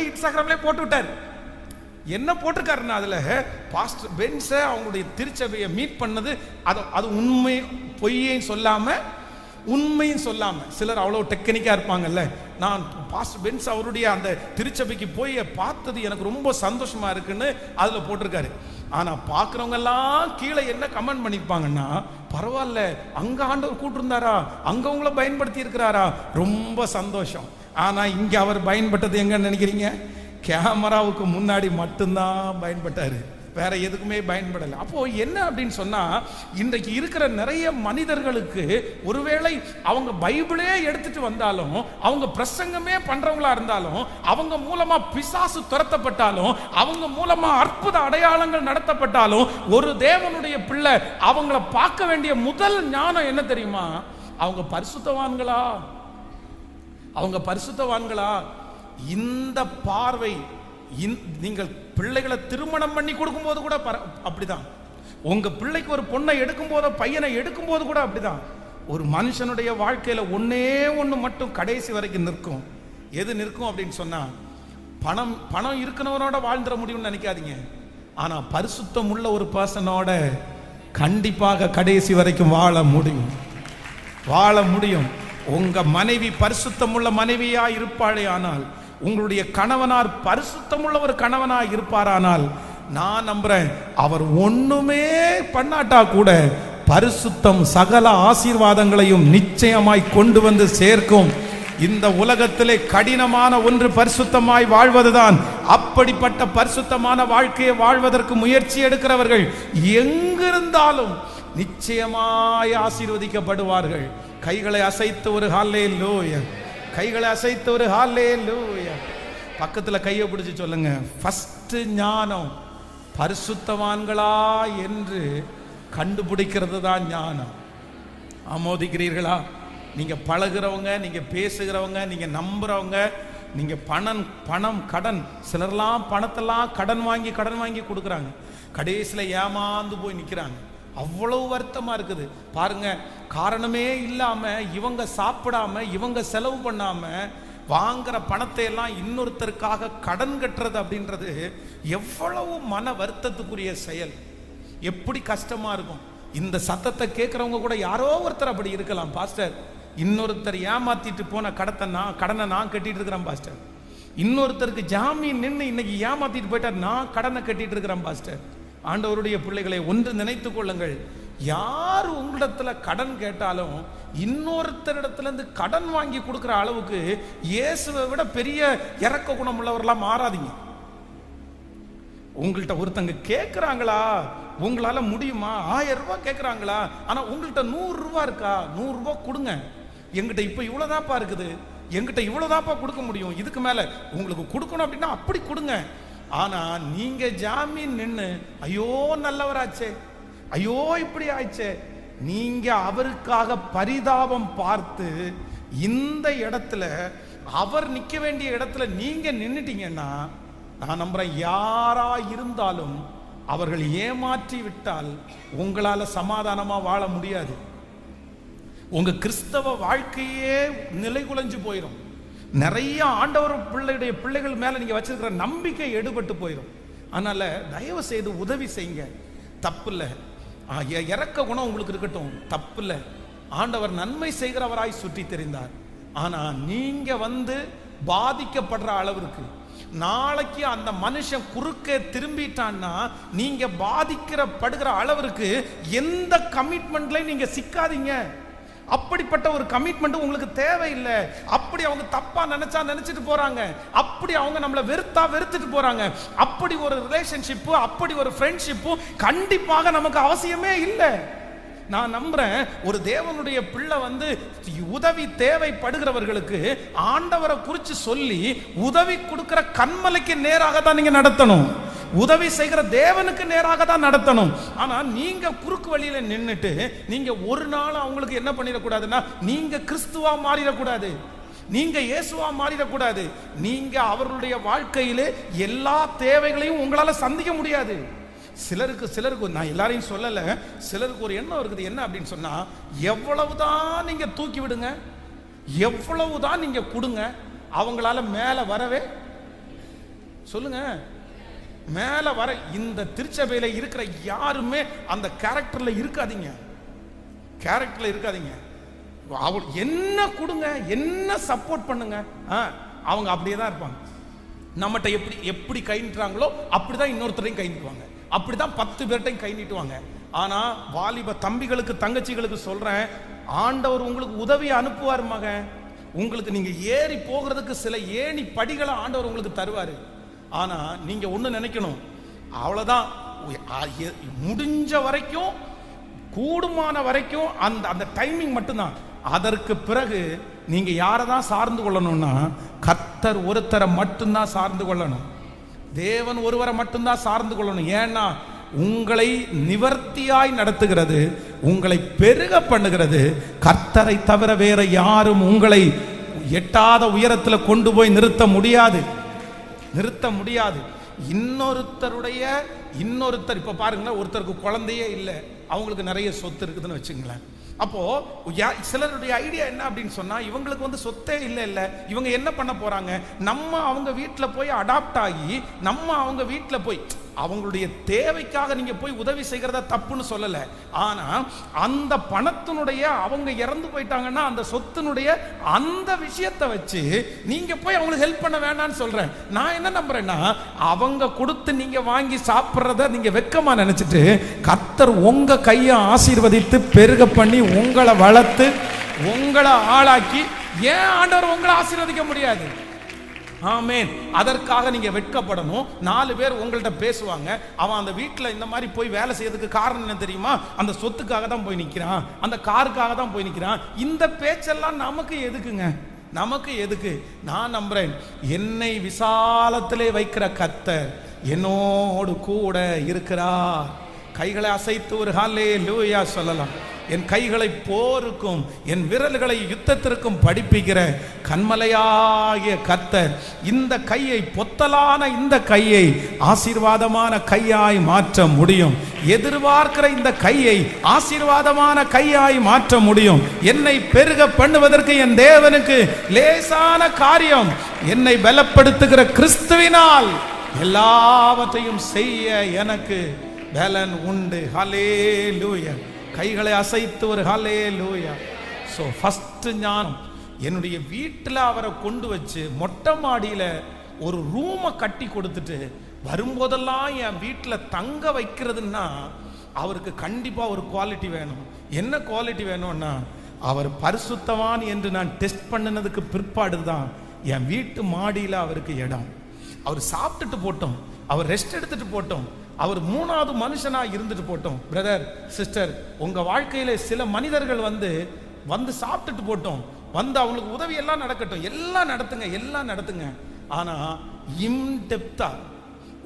இன்ஸ்டாகிராம்லயும் போட்டு விட்டார். என்ன போட்டிருக்காருன்னா, அதுல பாஸ்டர் பென்ஸை அவங்களுடைய திருச்சபையை மீட் பண்ணது அது உண்மை பொய்யையும் சொல்லாம உண்மையும் சொல்லாம. சிலர் அவ்வளவு டெக்னிக்கா இருப்பாங்கல்ல, நான் பாஸ்டர் பென்ஸ் அவருடைய அந்த திருச்சபைக்கு போய் பார்த்தது எனக்கு ரொம்ப சந்தோஷமா இருக்குன்னு அதுல போட்டிருக்காரு. ஆனா பாக்குறவங்க எல்லாம் கீழே என்ன கமெண்ட் பண்ணிருப்பாங்கன்னா, பரவாயில்ல அங்க ஆண்டவர் கூட்டிருந்தாரா, அங்க உங்களை பயன்படுத்தி இருக்கிறாரா, ரொம்ப சந்தோஷம். ஆனா இங்க அவர் பயன்பட்டது எங்கன்னு நினைக்கிறீங்க? கேமராவுக்கு முன்னாடி மட்டும்தான் பயன்பட்டாரு, வேற எதுக்குமே பயன்படலை. அப்போ என்ன அப்படின்னு சொன்னா, இன்றைக்கு இருக்கிற நிறைய மனிதர்களுக்கு ஒருவேளை அவங்க பைபிளே எடுத்துட்டு வந்தாலும், அவங்க பிரசங்கமே பண்றவங்களா இருந்தாலும், அவங்க மூலமா பிசாசு துரத்தப்பட்டாலும், அவங்க மூலமா அற்புத அடையாளங்கள் நடத்தப்பட்டாலும், ஒரு தேவனுடைய பிள்ளை அவங்கள பார்க்க வேண்டிய முதல் ஞானம் என்ன தெரியுமா? அவங்க பரிசுத்தவான்களா, அவங்க பரிசுத்தவான்களா? இந்த பார்வை நீங்கள் பிள்ளைகளை திருமணம் பண்ணி கொடுக்கும் போது கூட அப்படிதான். உங்க பிள்ளைக்கு ஒரு பொண்ணை எடுக்கும் போதோ பையனை எடுக்கும் போது கூட அப்படிதான். ஒரு மனுஷனுடைய வாழ்க்கையில ஒன்னே ஒண்ணு மட்டும் கடைசி வரைக்கும் நிற்கும். எது நிற்கும் அப்படின்னு சொன்னா, பணம் இருக்கிறவனோட வாழ்ந்துட முடியும்னு நினைக்காதீங்க. ஆனா பரிசுத்தம் உள்ள ஒரு பர்சனோட கண்டிப்பாக கடைசி வரைக்கும் வாழ முடியும். உங்க மனைவி பரிசுத்தம் உள்ள மனைவியா இருப்பாளே ஆனால், உங்களுடைய கணவனார் பரிசுத்தமுள்ள ஒரு கணவனா இருப்பாரானால், நான் நம்புறேன் அவர் ஒண்ணுமே பண்ணாட்டா கூட பரிசுத்தம் சகல ஆசீர்வாதங்களையும் நிச்சயமாய் கொண்டு சேர்க்கும். இந்த உலகத்திலே கடினமான ஒன்று பரிசுத்தமாய் வாழ்வதுதான். அப்படிப்பட்ட பரிசுத்தமான வாழ்க்கையை வாழ்வதற்கு முயற்சி எடுக்கிறவர்கள் எங்கிருந்தாலும் நிச்சயமாய் ஆசீர்வதிக்கப்படுவார்கள். கைகளை அசைத்து ஒரு ஹல்லேலூயா, கைகளை அசைத்து ஒரு ஹல்லேலூயா. பக்கத்துல கையை பிடிச்சு சொல்லுங்க, ஃபர்ஸ்ட் ஞானம் பரிசுத்தவான்களா என்று கண்டுபிடிக்கிறது தான் ஞானம். ஆமோதிக்கிறீர்களா? நீங்க பழகுறவங்க, நீங்க பேசுகிறவங்க, நீங்க நம்புறவங்க, நீங்க பணம் கடன், சிலர்லாம் பணத்தெல்லாம் கடன் வாங்கி கொடுக்குறாங்க, கடைசியில் ஏமாந்து போய் நிற்கிறாங்க. அவ்வளவு வருத்தமா இருக்குது பாருங்க. காரணமே இல்லாம இவங்க சாப்பிடாம, இவங்க செலவு பண்ணாம வாங்குற பணத்தை எல்லாம் இன்னொருத்தருக்காக கடன் கட்டுறது அப்படின்றது எவ்வளவு மன வருத்தத்துக்குரிய செயல். எப்படி கஷ்டமா இருக்கும். இந்த சத்தத்தை கேட்கறவங்க கூட யாரோ ஒருத்தர் அப்படி இருக்கலாம். பாஸ்டர், இன்னொருத்தர் ஏமாத்திட்டு போன கடனை நான் கட்டிட்டு இருக்கிறேன் பாஸ்டர். இன்னொருத்தருக்கு ஜாமீன் நின்று இன்னைக்கு ஏமாத்திட்டு போயிட்டார், நான் கடனை கட்டிட்டு இருக்கிறேன் பாஸ்டர். ஆண்டவருடைய பிள்ளைகளை ஒன்று நினைத்துக் கொள்ளுங்கள், யார் உங்களிடத்துல கடன் கேட்டாலும் இன்னொருத்தரிடத்துல இருந்து கடன் வாங்கி கொடுக்கிற அளவுக்கு இயேசுவை விட பெரிய இறக்க குணம் உள்ளவர்களா மாறாதீங்க. உங்கள்கிட்ட ஒருத்தங்க கேட்கிறாங்களா, உங்களால முடியுமா? 1000 ரூபாய் கேட்கிறாங்களா, ஆனா உங்கள்கிட்ட 100 ரூபாய் இருக்கா, 100 ரூபாய் கொடுங்க. எங்கிட்ட இப்ப இவ்வளவுதான்ப்பா இருக்குது, எங்கிட்ட இவ்வளவுதான்ப்பா கொடுக்க முடியும், இதுக்கு மேல உங்களுக்கு கொடுக்கணும் அப்படின்னா அப்படி கொடுங்க. ஆனா நீங்க ஜாமீன் நின்று ஐயோ நல்லவராச்சே, ஐயோ இப்படி ஆயிடுச்சே, நீங்க அவருக்காக பரிதாபம் பார்த்து இந்த இடத்துல அவர் நிக்க வேண்டிய இடத்துல நீங்க நின்னுட்டீங்கன்னா, நான் நம்புறேன் யாரா இருந்தாலும் அவர்கள் ஏமாற்றி விட்டால் உங்களால சமாதானமா வாழ முடியாது. உங்க கிறிஸ்தவ வாழ்க்கையே நிலைகுலைஞ்சு போயிடும். நிறைய ஆண்டவர் பிள்ளைகள் மேல நீங்க வச்சிருக்கிற நம்பிக்கை எடுபட்டு போயிடும். அதனால தயவு செய்து உதவி செய்யுங்க, தப்பு இல்லை. இறக்க குணம் உங்களுக்கு இருக்கட்டும், தப்பு இல்லை. ஆண்டவர் நன்மை செய்கிறவராய் சுற்றி தெரிந்தார். ஆனா நீங்க பாதிக்கப்படுற அளவிற்கு, நாளைக்கு அந்த மனுஷன் குறுக்கே திரும்பிட்டான்னா நீங்க படுகிற அளவிற்கு எந்த கமிட்மெண்ட்லயும் நீங்க சிக்காதீங்க. அப்படிப்பட்ட ஒரு கமிட்மெண்ட் உங்களுக்கு தேவையில்லை. அப்படி அவங்க தப்பா நினைச்சிட்டு போறாங்க, அப்படி அவங்க நம்மளை வெறுத்துட்டு போறாங்க. அப்படி ஒரு ரிலேஷன்ஷிப்பு, அப்படி ஒரு ஃப்ரெண்ட்ஷிப்பு கண்டிப்பாக நமக்கு அவசியமே இல்லை. நான் நம்புறேன், ஒரு தேவனுடைய பிள்ளை உதவி தேவைப்படுகிறவர்களுக்கு ஆண்டவரை குறித்து சொல்லி உதவி கொடுக்கிற கண்மலைக்கு நேராக தான் நீங்க நடத்தணும். உதவி செய்கிற தேவனுக்கு நேராக தான் நடத்தணும். ஆனா நீங்க குறுக்கு வழியில நின்னுட்டு நீங்க ஒரு நாள் அவங்களுக்கு என்ன பண்ணிடக்கூடாதுன்னா, நீங்க கிறிஸ்துவா மாறிடக்கூடாது, நீங்க இயேசுவா மாறிடக்கூடாது. நீங்க அவர்களுடைய வாழ்க்கையிலே எல்லா தேவைகளையும் உங்களால சந்திக்க முடியாது. சிலருக்கு நான் எல்லாரையும் சொல்லல, சிலருக்கு ஒரு எண்ணம் இருக்குது. என்ன அப்படின்னு சொன்னா, எவ்வளவுதான் நீங்க தூக்கி விடுங்க, எவ்வளவுதான் நீங்க கொடுங்க, அவங்களால மேல வரவே சொல்லுங்க, மேல வர. இந்த திருச்சபையில இருக்கிற யாருமே அந்த கேரக்டர்ல இருக்காதீங்க, கேரக்டர்ல இருக்காதீங்க. அவள் என்ன கொடுங்க, என்ன சப்போர்ட் பண்ணுங்க, அவங்க அப்படியே தான் இருப்பாங்க. நம்மகிட்ட எப்படி கை நீட்டுறாங்களோ அப்படிதான் இன்னொருத்தரையும் கை நீட்டுவாங்க, அப்படிதான் 10 பேர்ட்டையும் கை நீட்டுவாங்க. ஆனா வாலிப தம்பிகளுக்கு தங்கச்சிகளுக்கு சொல்றேன், ஆண்டவர் உங்களுக்கு உதவி அனுப்புவார் மகன். உங்களுக்கு நீங்க ஏறி போகிறதுக்கு சில ஏணி படிகளை ஆண்டவர் உங்களுக்கு தருவாரு. ஆனா நீங்க ஒண்ணு நினைக்கணும், அவ்வளவுதான், முடிஞ்ச வரைக்கும் கூடுமான வரைக்கும் அந்த டைமிங் மட்டும்தான். அதற்கு பிறகு நீங்க யாரை தான் சார்ந்து கொள்ளணும்னா, கர்த்தர் ஒருத்தரை மட்டும்தான் சார்ந்து கொள்ளணும், தேவன் ஒருவரை மட்டும்தான் சார்ந்து கொள்ளணும். ஏன்னா உங்களை நிவர்த்தியாய் நடத்துகிறது, உங்களை பெருக பண்ணுகிறது கர்த்தரை தவிர வேற யாரும் உங்களை எட்டாத உயரத்தில் கொண்டு போய் நிறுத்த முடியாது. இன்னொருத்தர் இப்ப பாருங்களேன், ஒருத்தருக்கு குழந்தையே இல்லை, அவங்களுக்கு நிறைய சொத்து இருக்குதுன்னு வச்சுங்களேன். அப்போ சிலருடைய ஐடியா என்ன அப்படின்னு சொன்னா, இவங்களுக்கு சொத்தே இல்ல, இவங்க என்ன பண்ண போறாங்க, நம்ம அவங்க வீட்டுல போய் அடாப்ட் ஆகி, நம்ம அவங்க வீட்டுல போய் அவங்களுடைய தேவைக்காக நீங்க போய் உதவி செய்கிறத தப்புன்னு சொல்லல. ஆனா அந்த பணத்தினுடைய, அவங்க இறந்து போயிட்டாங்கன்னா அந்த சொத்தினுடைய அந்த விஷயத்தை வச்சு நீங்க போய் அவங்களுக்கு ஹெல்ப் பண்ண வேண்டாம்னு சொல்றேன். நான் என்ன நம்புறேன்னா, அவங்க கொடுத்து நீங்க வாங்கி சாப்பிட்றத நீங்க வெக்கமா நினைச்சிட்டு, கர்த்தர் உங்க கையை ஆசீர்வதித்து பெருக பண்ணி உங்களை வளர்த்து உங்களை ஆளாக்கி, ஏன் ஆண்டவர் உங்களை ஆசீர்வதிக்க முடியாது? ஆமென். அதற்காக நீங்க வெட்கப்படணும். 4 பேர் உங்கள்கிட்ட பேசுவாங்க, அவன் அந்த வீட்டில் இந்த மாதிரி போய் வேலை செய்யறதுக்கு காரணம் என்ன தெரியுமா, அந்த சொத்துக்காக தான் போய் நிற்கிறான், அந்த காருக்காக தான் போய் நிற்கிறான். இந்த பேச்செல்லாம் நமக்கு எதுக்குங்க, நமக்கு எதுக்கு? நான் நம்புறேன், என்னை விசாலத்திலே வைக்கிற கர்த்தர் என்னோடு கூட இருக்கிறார். கைகளை அசைத்து ஒரு ஹல்லேலூயா சொல்லலாம். என் கைகளை போருக்கும் என் விரல்களை யுத்தத்திற்கும் படிப்பிக்கிற கண்மலையாகிய கர்த்தர் இந்த கையை, பொத்தலான இந்த கையை ஆசீர்வாதமான கையாய் மாற்ற முடியும். எதிர்பார்க்கிற இந்த கையை ஆசீர்வாதமான கையாய் மாற்ற முடியும். என்னை பெருக பண்ணுவதற்கு என் தேவனுக்கு லேசான காரியம். என்னை பலப்படுத்துகிற கிறிஸ்துவினால் எல்லாவற்றையும் செய்ய எனக்கு பலன் உண்டு. ஹல்லேலூயா. கைகளை அசைத்து ஒரு ஹல்லேலூயா. ஸோ ஃபர்ஸ்ட் ஞானம், என்னுடைய வீட்டில் அவரை கொண்டு வச்சு மொட்டை மாடியில் ஒரு ரூமை கட்டி கொடுத்துட்டு வரும்போதெல்லாம் என் வீட்டில் தங்க வைக்கிறதுன்னா, அவருக்கு கண்டிப்பாக ஒரு குவாலிட்டி வேணும். என்ன குவாலிட்டி வேணும்னா, அவர் பரிசுத்தவான் என்று நான் டெஸ்ட் பண்ணினதுக்கு பிற்பாடு தான் என் வீட்டு மாடியில் அவருக்கு இடம். அவர் சாப்பிட்டுட்டு போட்டோம், அவர் ரெஸ்ட் எடுத்துட்டு போட்டோம், அவர் 3வது மனுஷனா இருந்துட்டு போட்டோம். பிரதர் சிஸ்டர், உங்க வாழ்க்கையில சில மனிதர்கள் வந்து சாப்பிட்டுட்டு போட்டோம், அவங்களுக்கு உதவி எல்லாம் நடக்கட்டும், எல்லாம் நடத்துங்க. ஆனா இன்டெப்தா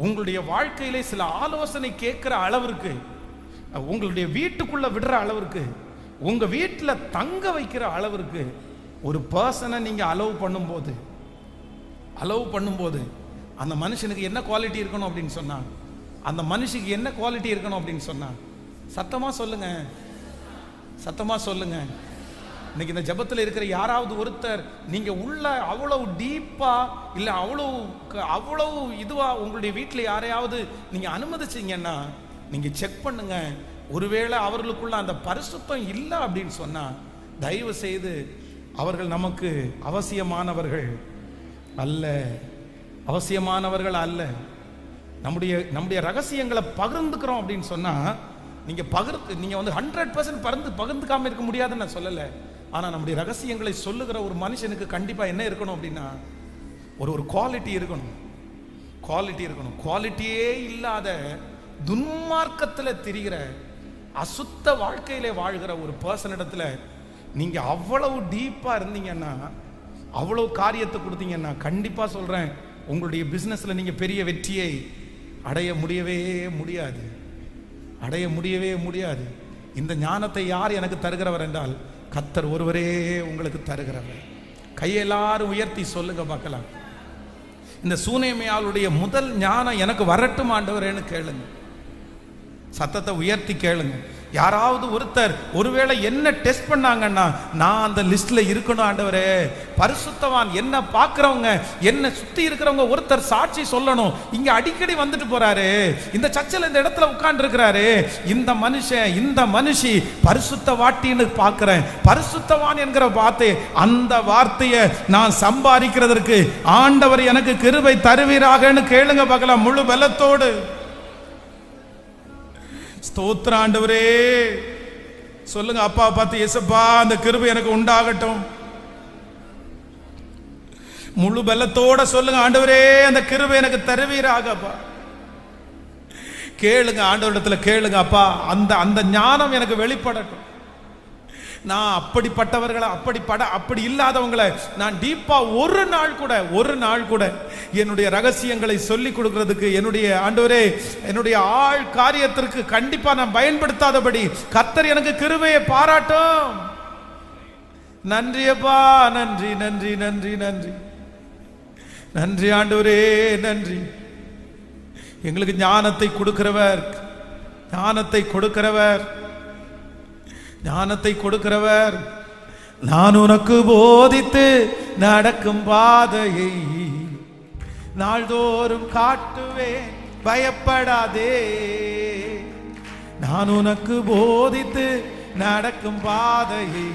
உங்களுடைய வாழ்க்கையிலே சில ஆலோசனை கேட்கிற அளவிற்கு, உங்களுடைய வீட்டுக்குள்ள விடுற அளவிற்கு, உங்க வீட்டில் தங்க வைக்கிற அளவிற்கு ஒரு பர்சனை நீங்க அலோவ் பண்ணும்போது அந்த மனுஷனுக்கு என்ன குவாலிட்டி இருக்கணும் அப்படின்னு சொன்னா, அந்த மனுஷனுக்கு என்ன குவாலிட்டி இருக்கணும் அப்படின்னு சொன்னா, சத்தமா சொல்லுங்க. இன்னைக்கு இந்த ஜெபத்தில் இருக்கிற யாராவது ஒருத்தர் நீங்க உள்ள அவ்வளவு டீப்பா இல்ல அவ்வளவு இதுவா உங்களுடைய வீட்டில் யாரையாவது நீங்க அனுமதிச்சீங்கன்னா, நீங்க செக் பண்ணுங்க, ஒருவேளை அவர்களுக்குள்ள அந்த பரிசுத்தம் இல்லை அப்படின்னு சொன்னா, தயவு செய்து அவர்கள் நமக்கு அவசியமானவர்கள் அல்ல, அவசியமானவர்கள் அல்ல. நம்முடைய ரகசியங்களை பகிர்ந்துக்கிறோம் அப்படின்னு சொன்னா, நீங்க வந்து 100% பகிர்ந்துக்காம இருக்க முடியாதுன்னு நான் சொல்லலை. ஆனா நம்முடைய ரகசியங்களை சொல்லுகிற ஒரு மனுஷனுக்கு கண்டிப்பா என்ன இருக்கணும் அப்படின்னா, ஒரு குவாலிட்டி இருக்கணும். குவாலிட்டியே இல்லாத துன்மார்க்கத்தில் திரிகிற அசுத்த வாழ்க்கையிலே வாழ்கிற ஒரு பர்சன் இடத்துல நீங்க அவ்வளவு டீப்பா இருந்தீங்கன்னா, அவ்வளவு காரியத்தை கொடுத்தீங்கன்னா, கண்டிப்பா சொல்றேன், உங்களுடைய பிசினஸ்ல நீங்க பெரிய வெற்றியை அடைய முடியவே முடியாது. இந்த ஞானத்தை யார் எனக்கு தருகிறவர் என்றால், கர்த்தர் ஒருவரே உங்களுக்கு தருகிறவர். கையெல்லாரும் உயர்த்தி சொல்லுங்க பார்க்கலாம். இந்த சூனேமியாளுடைய முதல் ஞானம் எனக்கு வரட்டும் ஆண்டவரேன்னு கேளுங்க. சத்தத்தை உயர்த்தி கேளுங்க. யாராவது ஒருத்தர் ஒருவேளை என்ன டெஸ்ட் பண்ணாங்கன்னா, நான் அந்த லிஸ்ட்ல இருக்கணும் ஆண்டவரே. பரிசுத்தவான் என்ன பார்க்கிறவங்க, என்ன சுத்தி இருக்கிறவங்க ஒருத்தர் சாட்சி சொல்லணும். இங்க அடிக்கடி வந்துட்டு போறாரு, இந்த சர்ச்சில் இந்த இடத்துல உட்கார்ந்து இருக்கிறாரு, இந்த மனுஷன் இந்த மனுஷி பரிசுத்த வாட்டின்னு பார்க்கிறேன். பரிசுத்தவான் என்கிற வார்த்தை, அந்த வார்த்தையை நான் சம்பாதிக்கிறதற்கு ஆண்டவர் எனக்கு கிருபை தருவீராகன்னு கேளுங்க பார்க்கலாம் முழு பலத்தோடு. ஸ்தோத்திர ஆண்டவரே. சொல்லுங்க, அப்பா பார்த்து, இயேசுப்பா அந்த கிருபை எனக்கு உண்டாகட்டும். முழு பலத்தோட சொல்லுங்க, ஆண்டவரே அந்த கிருபை எனக்கு தருவீராகப்பா. கேளுங்க, ஆண்டவரிடத்துல கேளுங்க, அப்பா அந்த ஞானம் எனக்கு வெளிப்படட்டும். நான் அப்படிப்பட்டவர்களை அப்படி இல்லாதவங்களை நான் டீப்பா ஒரு நாள் கூட என்னுடைய ரகசியங்களை சொல்லி கொடுக்கிறதுக்கு, என்னுடைய ஆண்டவரே என்னுடைய ஆள் காரியத்திற்கு கண்டிப்பா நான் பயன்படுத்தாதபடி கர்த்தர் எனக்கு கிருபையை பாராட்டும். நன்றி அப்பா, நன்றி நன்றி நன்றி நன்றி நன்றி ஆண்டவரே, நன்றி. எங்களுக்கு ஞானத்தை கொடுக்கிறவர் நான் உனக்கு போதித்து நடக்கும் பாதையை நாள்தோறும் காட்டுவேன், பயப்படாதே. நான் உனக்கு போதித்து நடக்கும் பாதையை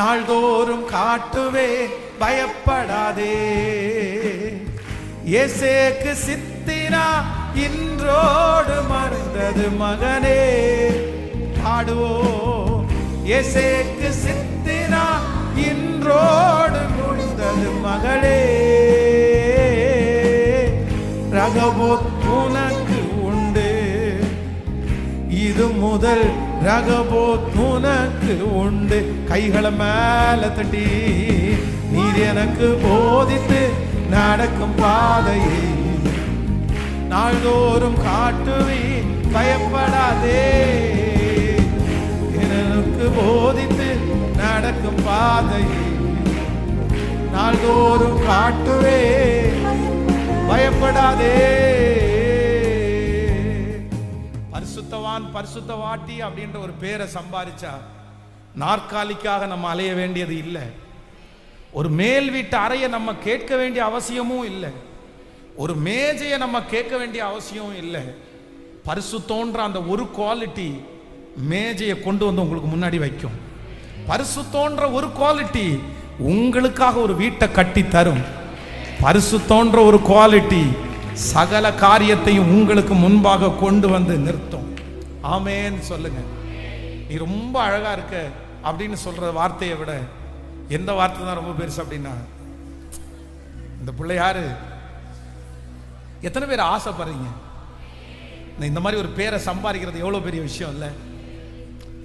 நாள்தோறும் காட்டுவேன், பயப்படாதே. இயேசுவுக்கு சித்தினா இன்றோடு மறந்தது மகனே, பாடுவோம். இயேசுவுக்கு சித்தினா இன்றோடு முடிந்தது மகளே. ரகபோத் உனக்கு உண்டு, இது முதல் ரகபோத் உனக்கு உண்டு. கைகளை மேல தட்டி, நீர் எனக்கு போதித்து நடக்கும் பாதையை நாள்தோறும் காட்டுவி, பயப்படாதே. எனக்கு போதித்து நடக்கும் பாதையை நாள்தோறும் காட்டுவே, பயப்படாதே. பரிசுத்தவான் பரிசுத்தவாட்டி அப்படின்ற ஒரு பேரை சம்பாதிச்சா நாற்காலிக்காக நம்ம அலைய வேண்டியது இல்லை. ஒரு மேல் வீட்டு அறையை நம்ம கேட்க வேண்டிய அவசியமும் இல்லை. ஒரு மேஜையை நம்ம கேட்க வேண்டிய அவசியமும் இல்லை. பரிசுத்தோன்ற அந்த ஒரு குவாலிட்டி மேஜையை கொண்டு வந்து உங்களுக்கு முன்னாடி வைக்கும். பரிசுத்தோன்ற ஒரு குவாலிட்டி உங்களுக்காக ஒரு வீட்டை கட்டி தரும். பரிசுத்தோன்ற ஒரு குவாலிட்டி சகல காரியத்தையும் உங்களுக்கு முன்பாக கொண்டு வந்து நிறுத்தும். ஆமேன்னு சொல்லுங்க. நீ ரொம்ப அழகா இருக்க அப்படின்னு சொல்ற வார்த்தையை விட எந்த வார்த்தை தான் ரொம்ப பெருசு அப்படின்னா, இந்த பிள்ளை யாரு? எத்தனை பேர் ஆசைப்படுறீங்க? இந்த மாதிரி ஒரு பேரை சம்பாதிக்கிறது எவ்வளோ பெரிய விஷயம் இல்லை?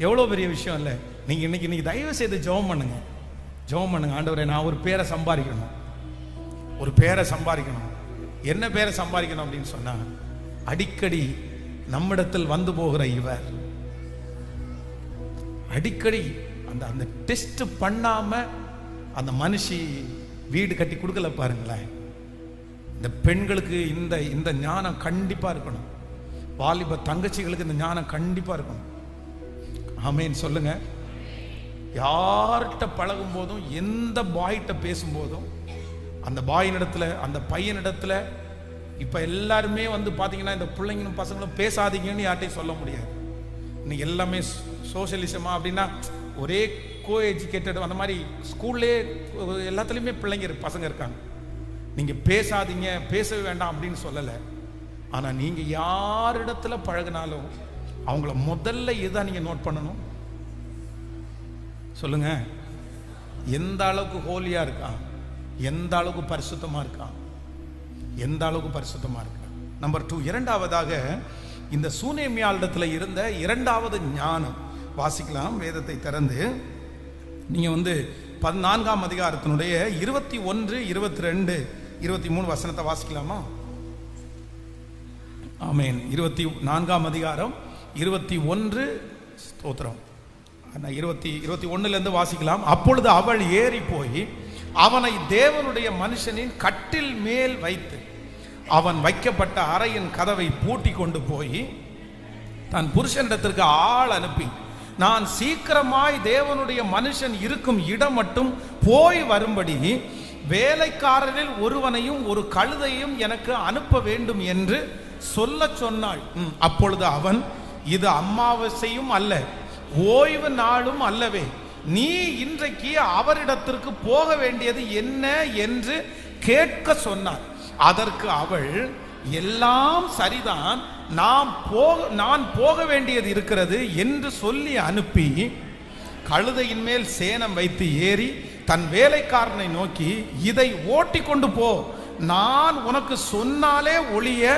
எவ்வளோ பெரிய விஷயம் இல்லை? நீங்கள் இன்னைக்கு தயவு செய்து ஜெபம் பண்ணுங்க. ஆண்டவரே, நான் ஒரு பேரை சம்பாதிக்கணும். என்ன பேரை சம்பாதிக்கணும் அப்படின்னு சொன்னா, அடிக்கடி நம்மிடத்தில் வந்து போகிற இவர் அடிக்கடி அந்த டெஸ்ட் பண்ணாம அந்த மனுஷி வீடு கட்டி கொடுக்கல பாருங்களேன். இந்த பெண்களுக்கு இந்த ஞானம் கண்டிப்பா இருக்கணும். வாலிப தங்கச்சிகளுக்கு இந்த ஞானம் கண்டிப்பா இருக்கணும். ஆமேன் சொல்லுங்க. யார்கிட்ட பழகும் போதும், எந்த பாய்கிட்ட பேசும்போதும், அந்த பாயினிடத்துல அந்த பையனிடத்துல இப்ப எல்லாருமே வந்து பாத்தீங்கன்னா, இந்த பிள்ளைங்களும் பசங்களும் பேசாதீங்கன்னு யார்ட்டையும் சொல்ல முடியாது. இன்னைக்கு எல்லாமே சோஷியலிசமா அப்படின்னா ஒரே கோ எஜுகேட்டட் அந்த மாதிரி ஸ்கூல்லே எல்லாத்துலேயுமே பிள்ளைங்க பசங்க இருக்காங்க. நீங்கள் பேசாதீங்க, பேசவே வேண்டாம் அப்படின்னு சொல்லலை. ஆனால் நீங்கள் யாரிடத்துல பழகினாலும் அவங்கள முதல்ல இதுதான் நீங்கள் நோட் பண்ணணும். சொல்லுங்க, எந்த அளவுக்கு ஹோலியா இருக்கான், எந்த அளவுக்கு பரிசுத்தமா இருக்கான், எந்த அளவுக்கு பரிசுத்தமா இருக்கான். நம்பர் 2, இரண்டாவதாக இந்த சூனேமியாளிடத்துல இருந்த இரண்டாவது ஞானம் வாசிக்கலாம். வேதத்தை திறந்து நீங்க 14ஆம் அதிகாரத்தினுடைய 21, 22, 23 வசனத்தை வாசிக்கலாமா? ஆமென். 24ஆம் அதிகாரம் 21 ஸ்தோத்திரம் 21 வாசிக்கலாம். அப்பொழுது அவள் ஏறி போய் அவனை தேவனுடைய மனுஷனின் கட்டில் மேல் வைத்து அவன் வைக்கப்பட்ட அறையின் கதவை பூட்டி கொண்டு போய் தன் புருஷனிடத்திற்கு ஆள் அனுப்பி, நான் சீக்கிரமாய் தேவனுடைய மனுஷன் இருக்கும் இடம் மட்டும் போய் வரும்படி வேலைக்காரரில் ஒருவனையும் ஒரு கழுதையும் எனக்கு அனுப்ப வேண்டும் என்று சொல்ல சொன்னாள். அப்பொழுது அவன், இது அமாவாசையும் அல்ல, ஓய்வு நாளும் அல்லவே, நீ இன்றைக்கு அவரிடத்திற்கு போக வேண்டியது என்ன என்று கேட்க சொன்னார். அதற்கு அவள், எல்லாம் சரிதான், நான் போக வேண்டியது இருக்கிறது என்று சொல்லி அனுப்பி கழுதையின் மேல் சேணம் வைத்து ஏறி தன் வேலைக்காரனை நோக்கி, இதை ஓட்டி கொண்டு போ, நான் உனக்கு சொன்னாலே ஒழிய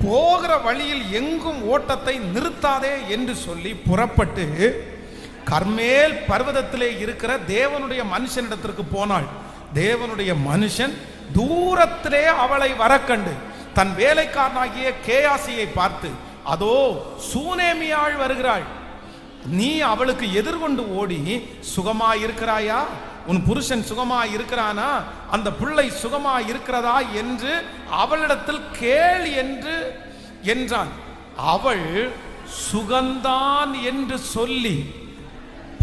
போகிற வழியில் எங்கும் ஓட்டத்தை நிறுத்தாதே என்று சொல்லி புறப்பட்டு கர்மேல் பர்வதத்திலே இருக்கிற தேவனுடைய மனுஷனிடத்திற்கு போனாள். தேவனுடைய மனுஷன் தூரத்திலே அவளை வரக்கண்டு தன் வேலைக்காரனாகிய கேயாசியை பார்த்து, அதோ சூனேமியாள் வருகிறாள், நீ அவளுக்கு எதிர்கொண்டு ஓடி சுகமா இருக்கிறாயா, உன் புருஷன் சுகமா இருக்கிறானா, அந்த பிள்ளை சுகமா இருக்கிறதா என்று அவளிடத்தில் கேள் என்றான். அவள் சுகந்தான் என்று சொல்லி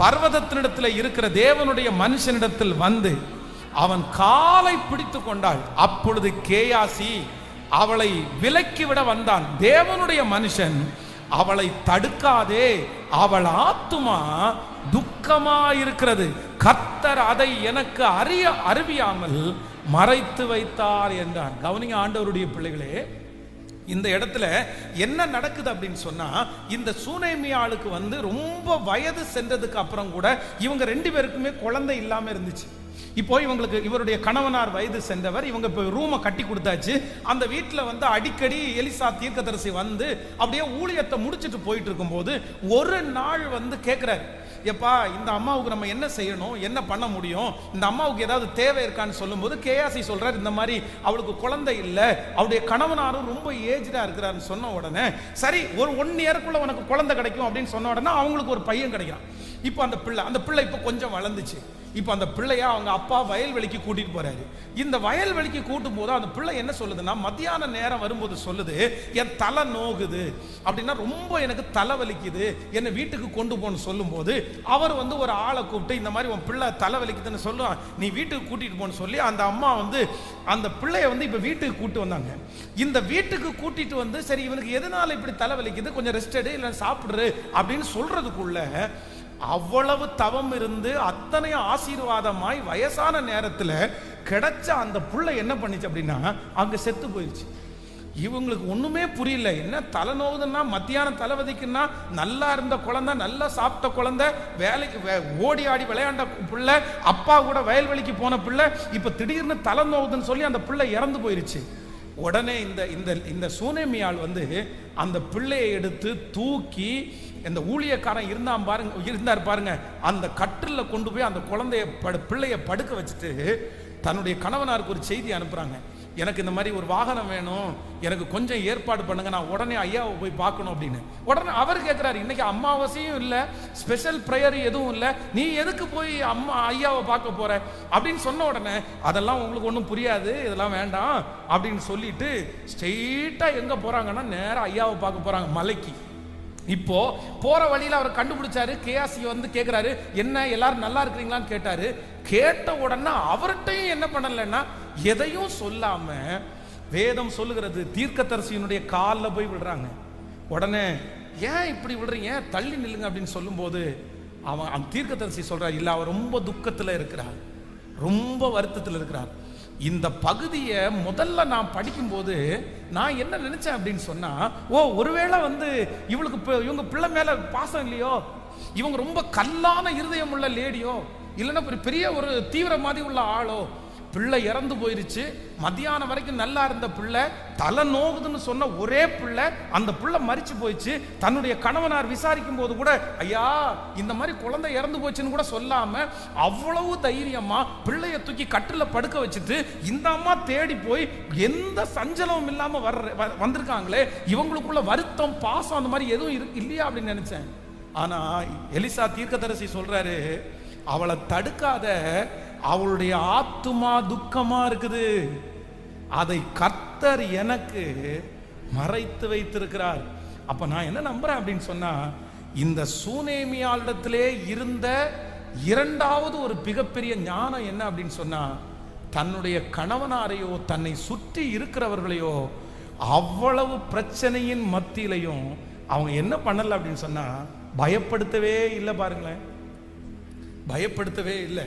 பர்வதத்தினிடத்தில் இருக்கிற தேவனுடைய மனுஷனிடத்தில் வந்து அவன் காலை பிடித்து கொண்டாள். அப்பொழுது கேயாசி அவளை விலக்கிவிட வந்தான். தேவனுடைய மனுஷன் அவளை தடுக்காதே, அவள் ஆத்துமா துக்கமா இருக்கிறது, கர்த்தர் அதை எனக்கு அறிவியாமல் மறைத்து வைத்தார் என்றான். கவனிங்க ஆண்டவருடைய பிள்ளைகளே, இந்த இடத்துல என்ன நடக்குது அப்படின்னு சொன்னா, இந்த சூனேமியாளுக்கு ரொம்ப வயது சென்றதுக்கு அப்புறம் கூட இவங்க 2 பேருக்குமே குழந்தை இல்லாம இருந்துச்சு. இப்போ இவருடைய கணவனார் வயது சென்றவர், இவங்க இப்போ ரூமை கட்டி கொடுத்தாச்சு. அந்த வீட்டில் அடிக்கடி எலிசா தீர்க்கதரிசி அப்படியே ஊழியத்தை முடிச்சுட்டு போயிட்டு இருக்கும்போது ஒரு நாள் கேட்கிறாரு, எப்பா இந்த அம்மாவுக்கு நம்ம என்ன செய்யணும், என்ன பண்ண முடியும், இந்த அம்மாவுக்கு ஏதாவது தேவை இருக்கான்னு சொல்லும்போது கேயாசி சொல்றாரு, இந்த மாதிரி அவளுக்கு குழந்தை இல்லை, அவருடைய கணவனாரும் ரொம்ப ஏஜ்டா இருக்கிறாருன்னு சொன்ன உடனே, சரி ஒரு 1 இயருக்குள்ள உனக்கு குழந்தை கிடைக்கும் அப்படின்னு சொன்ன உடனே அவங்களுக்கு ஒரு பையன் கிடைக்கும். இப்போ அந்த பிள்ளை இப்போ கொஞ்சம் வளர்ந்துச்சு. இப்போ அந்த பிள்ளையா அவங்க அப்பா வயல்வெளிக்கு கூட்டிட்டு போறாரு. இந்த வயல்வெளிக்கு கூட்டும் போது அந்த பிள்ளை என்ன சொல்லுதுன்னா, மத்தியான நேரம் வரும்போது சொல்லுது, என் தலை நோகுது அப்படின்னா, ரொம்ப எனக்கு தலை வலிக்குது, என்னை வீட்டுக்கு கொண்டு போன்னு சொல்லும் போது அவர் ஒரு ஆளை கூப்பிட்டு, இந்த மாதிரி உன் பிள்ளை தலை வலிக்குதுன்னு சொல்லுவான், நீ வீட்டுக்கு கூட்டிட்டு போன்னு சொல்லி அந்த அம்மா அந்த பிள்ளைய இப்ப வீட்டுக்கு கூட்டு வந்தாங்க. இந்த வீட்டுக்கு கூட்டிட்டு சரி இவனுக்கு எதனால இப்படி தலை வலிக்குது, கொஞ்சம் ரெஸ்ட் எடு, இல்லை சாப்பிடுறு அப்படின்னு சொல்றதுக்குள்ள அவ்வளவு தவம் இருந்து அத்தனை ஆசீர்வாதமாய் வயசான நேரத்தில் கிடைச்ச அந்த புள்ளை என்ன பண்ணிச்சு அப்படின்னா, அங்க செத்து போயிடுச்சு. இவங்களுக்கு ஒண்ணுமே புரியல, என்ன தலை நோவுதுன்னா, மத்தியானம் தலைவதிக்குன்னா நல்லா இருந்த குழந்தை, நல்லா சாப்பிட்ட குழந்தை, வேலைக்கு ஓடி ஆடி விளையாண்ட பிள்ளை, அப்பா கூட வயல்வெளிக்கு போன பிள்ளை, இப்ப திடீர்னு தலை நோவுதுன்னு சொல்லி அந்த பிள்ளை இறந்து போயிருச்சு. உடனே இந்த சூனேமியாள் அந்த பிள்ளையை எடுத்து தூக்கி, இந்த ஊழியக்காரன் இருந்தார் பாருங்க, அந்த கட்டில கொண்டு போய் அந்த பிள்ளைய படுக்க வச்சுட்டு தன்னுடைய கணவனாருக்கு ஒரு செய்தி அனுப்புறாங்க, எனக்கு இந்த மாதிரி ஒரு வாகனம் வேணும், எனக்கு கொஞ்சம் ஏற்பாடு பண்ணுங்க, நான் உடனே ஐயாவை போய் பார்க்கணும் அப்படின்னு. உடனே அவர் கேட்கிறாரு, இன்னைக்கு அமாவாசையும் இல்லை, ஸ்பெஷல் ப்ரேயர் எதுவும் இல்லை, நீ எதுக்கு போய் ஐயாவை பார்க்க போற அப்படின்னு சொன்ன உடனே, அதெல்லாம் உங்களுக்கு ஒன்றும் புரியாது, இதெல்லாம் வேண்டாம் அப்படின்னு சொல்லிட்டு ஸ்ட்ரெயிட்டா எங்க போறாங்கன்னா நேரா ஐயாவை பார்க்க போறாங்க, மலைக்கு. இப்போ போற வழியில அவர் கண்டுபிடிச்சாரு. கேயாசி கேட்கிறாரு, என்ன எல்லாரும் நல்லா இருக்கிறீங்களான்னு கேட்டாரு. கேட்ட உடனே அவர்கிட்டையும் என்ன பண்ணலன்னா, எதையும் சொல்லாம வேதம் சொல்லுகிறது தீர்க்கதரிசியினுடைய காலில் போய் விடுறாங்க. உடனே ஏன் இப்படி விடுறீங்க, தள்ளி நில்லுங்க அப்படின்னு சொல்லும்போது அவன் தீர்க்கதரிசி சொல்றார், இல்ல அவர் ரொம்ப துக்கத்தில் இருக்கிறார், ரொம்ப வருத்தத்தில் இருக்கிறார். இந்த பகுதியை முதல்ல நான் படிக்கும்போது நான் என்ன நினைச்சேன் அப்படின்னு சொன்னா, ஒருவேளை இவங்க பிள்ளை மேல பாசம் இல்லையோ, இவங்க ரொம்ப கல்லான இருதயம் உள்ள லேடியோ, இல்லைன்னா பெரிய ஒரு தீவிரவாதி உள்ள ஆளோ, பிள்ளை இறந்து போயிருச்சு, மத்தியானம் வரைக்கும் நல்லா இருந்த பிள்ளை, தலை நோகுதுன்னு சொன்ன ஒரே பிள்ளை, அந்த பிள்ளை மரிச்சு போயிடுச்சு. தன்னுடைய கணவனார் விசாரிக்கும் போது கூட, ஐயா இந்த மாதிரி குழந்தை இறந்து போச்சுன்னு கூட சொல்லாம அவ்வளவு தைரியமா பிள்ளைய தூக்கி கட்டில படுக்க வச்சுட்டு இந்த அம்மா தேடி போய் எந்த சஞ்சலமும் இல்லாம வந்திருக்காங்களே, இவங்களுக்குள்ள வருத்தம் பாசம் அந்த மாதிரி எதுவும் இல்லையா அப்படின்னு நினைச்சேன். ஆனா எலிசா தீர்க்கதரிசி சொல்றாரு, அவளை தடுக்காத, அவளுடைய ஆத்துமா துக்கமா இருக்குது, அதை கர்த்தர் எனக்கு மறைத்து வைத்திருக்கிறார். அப்ப நான் என்ன நம்புறேன் அப்படின்னு சொன்னா, இந்த சூனேமியாளிடத்திலே இருந்த இரண்டாவது ஒரு மிகப்பெரிய ஞானம் என்ன அப்படின்னு சொன்னா, தன்னுடைய கணவனாரையோ தன்னை சுற்றி இருக்கிறவர்களையோ அவ்வளவு பிரச்சனையின் மத்தியிலையும் அவங்க என்ன பண்ணல அப்படின்னு சொன்னா, பயப்படுத்தவே இல்லை. பாருங்களேன், பயப்படுத்தவே இல்லை.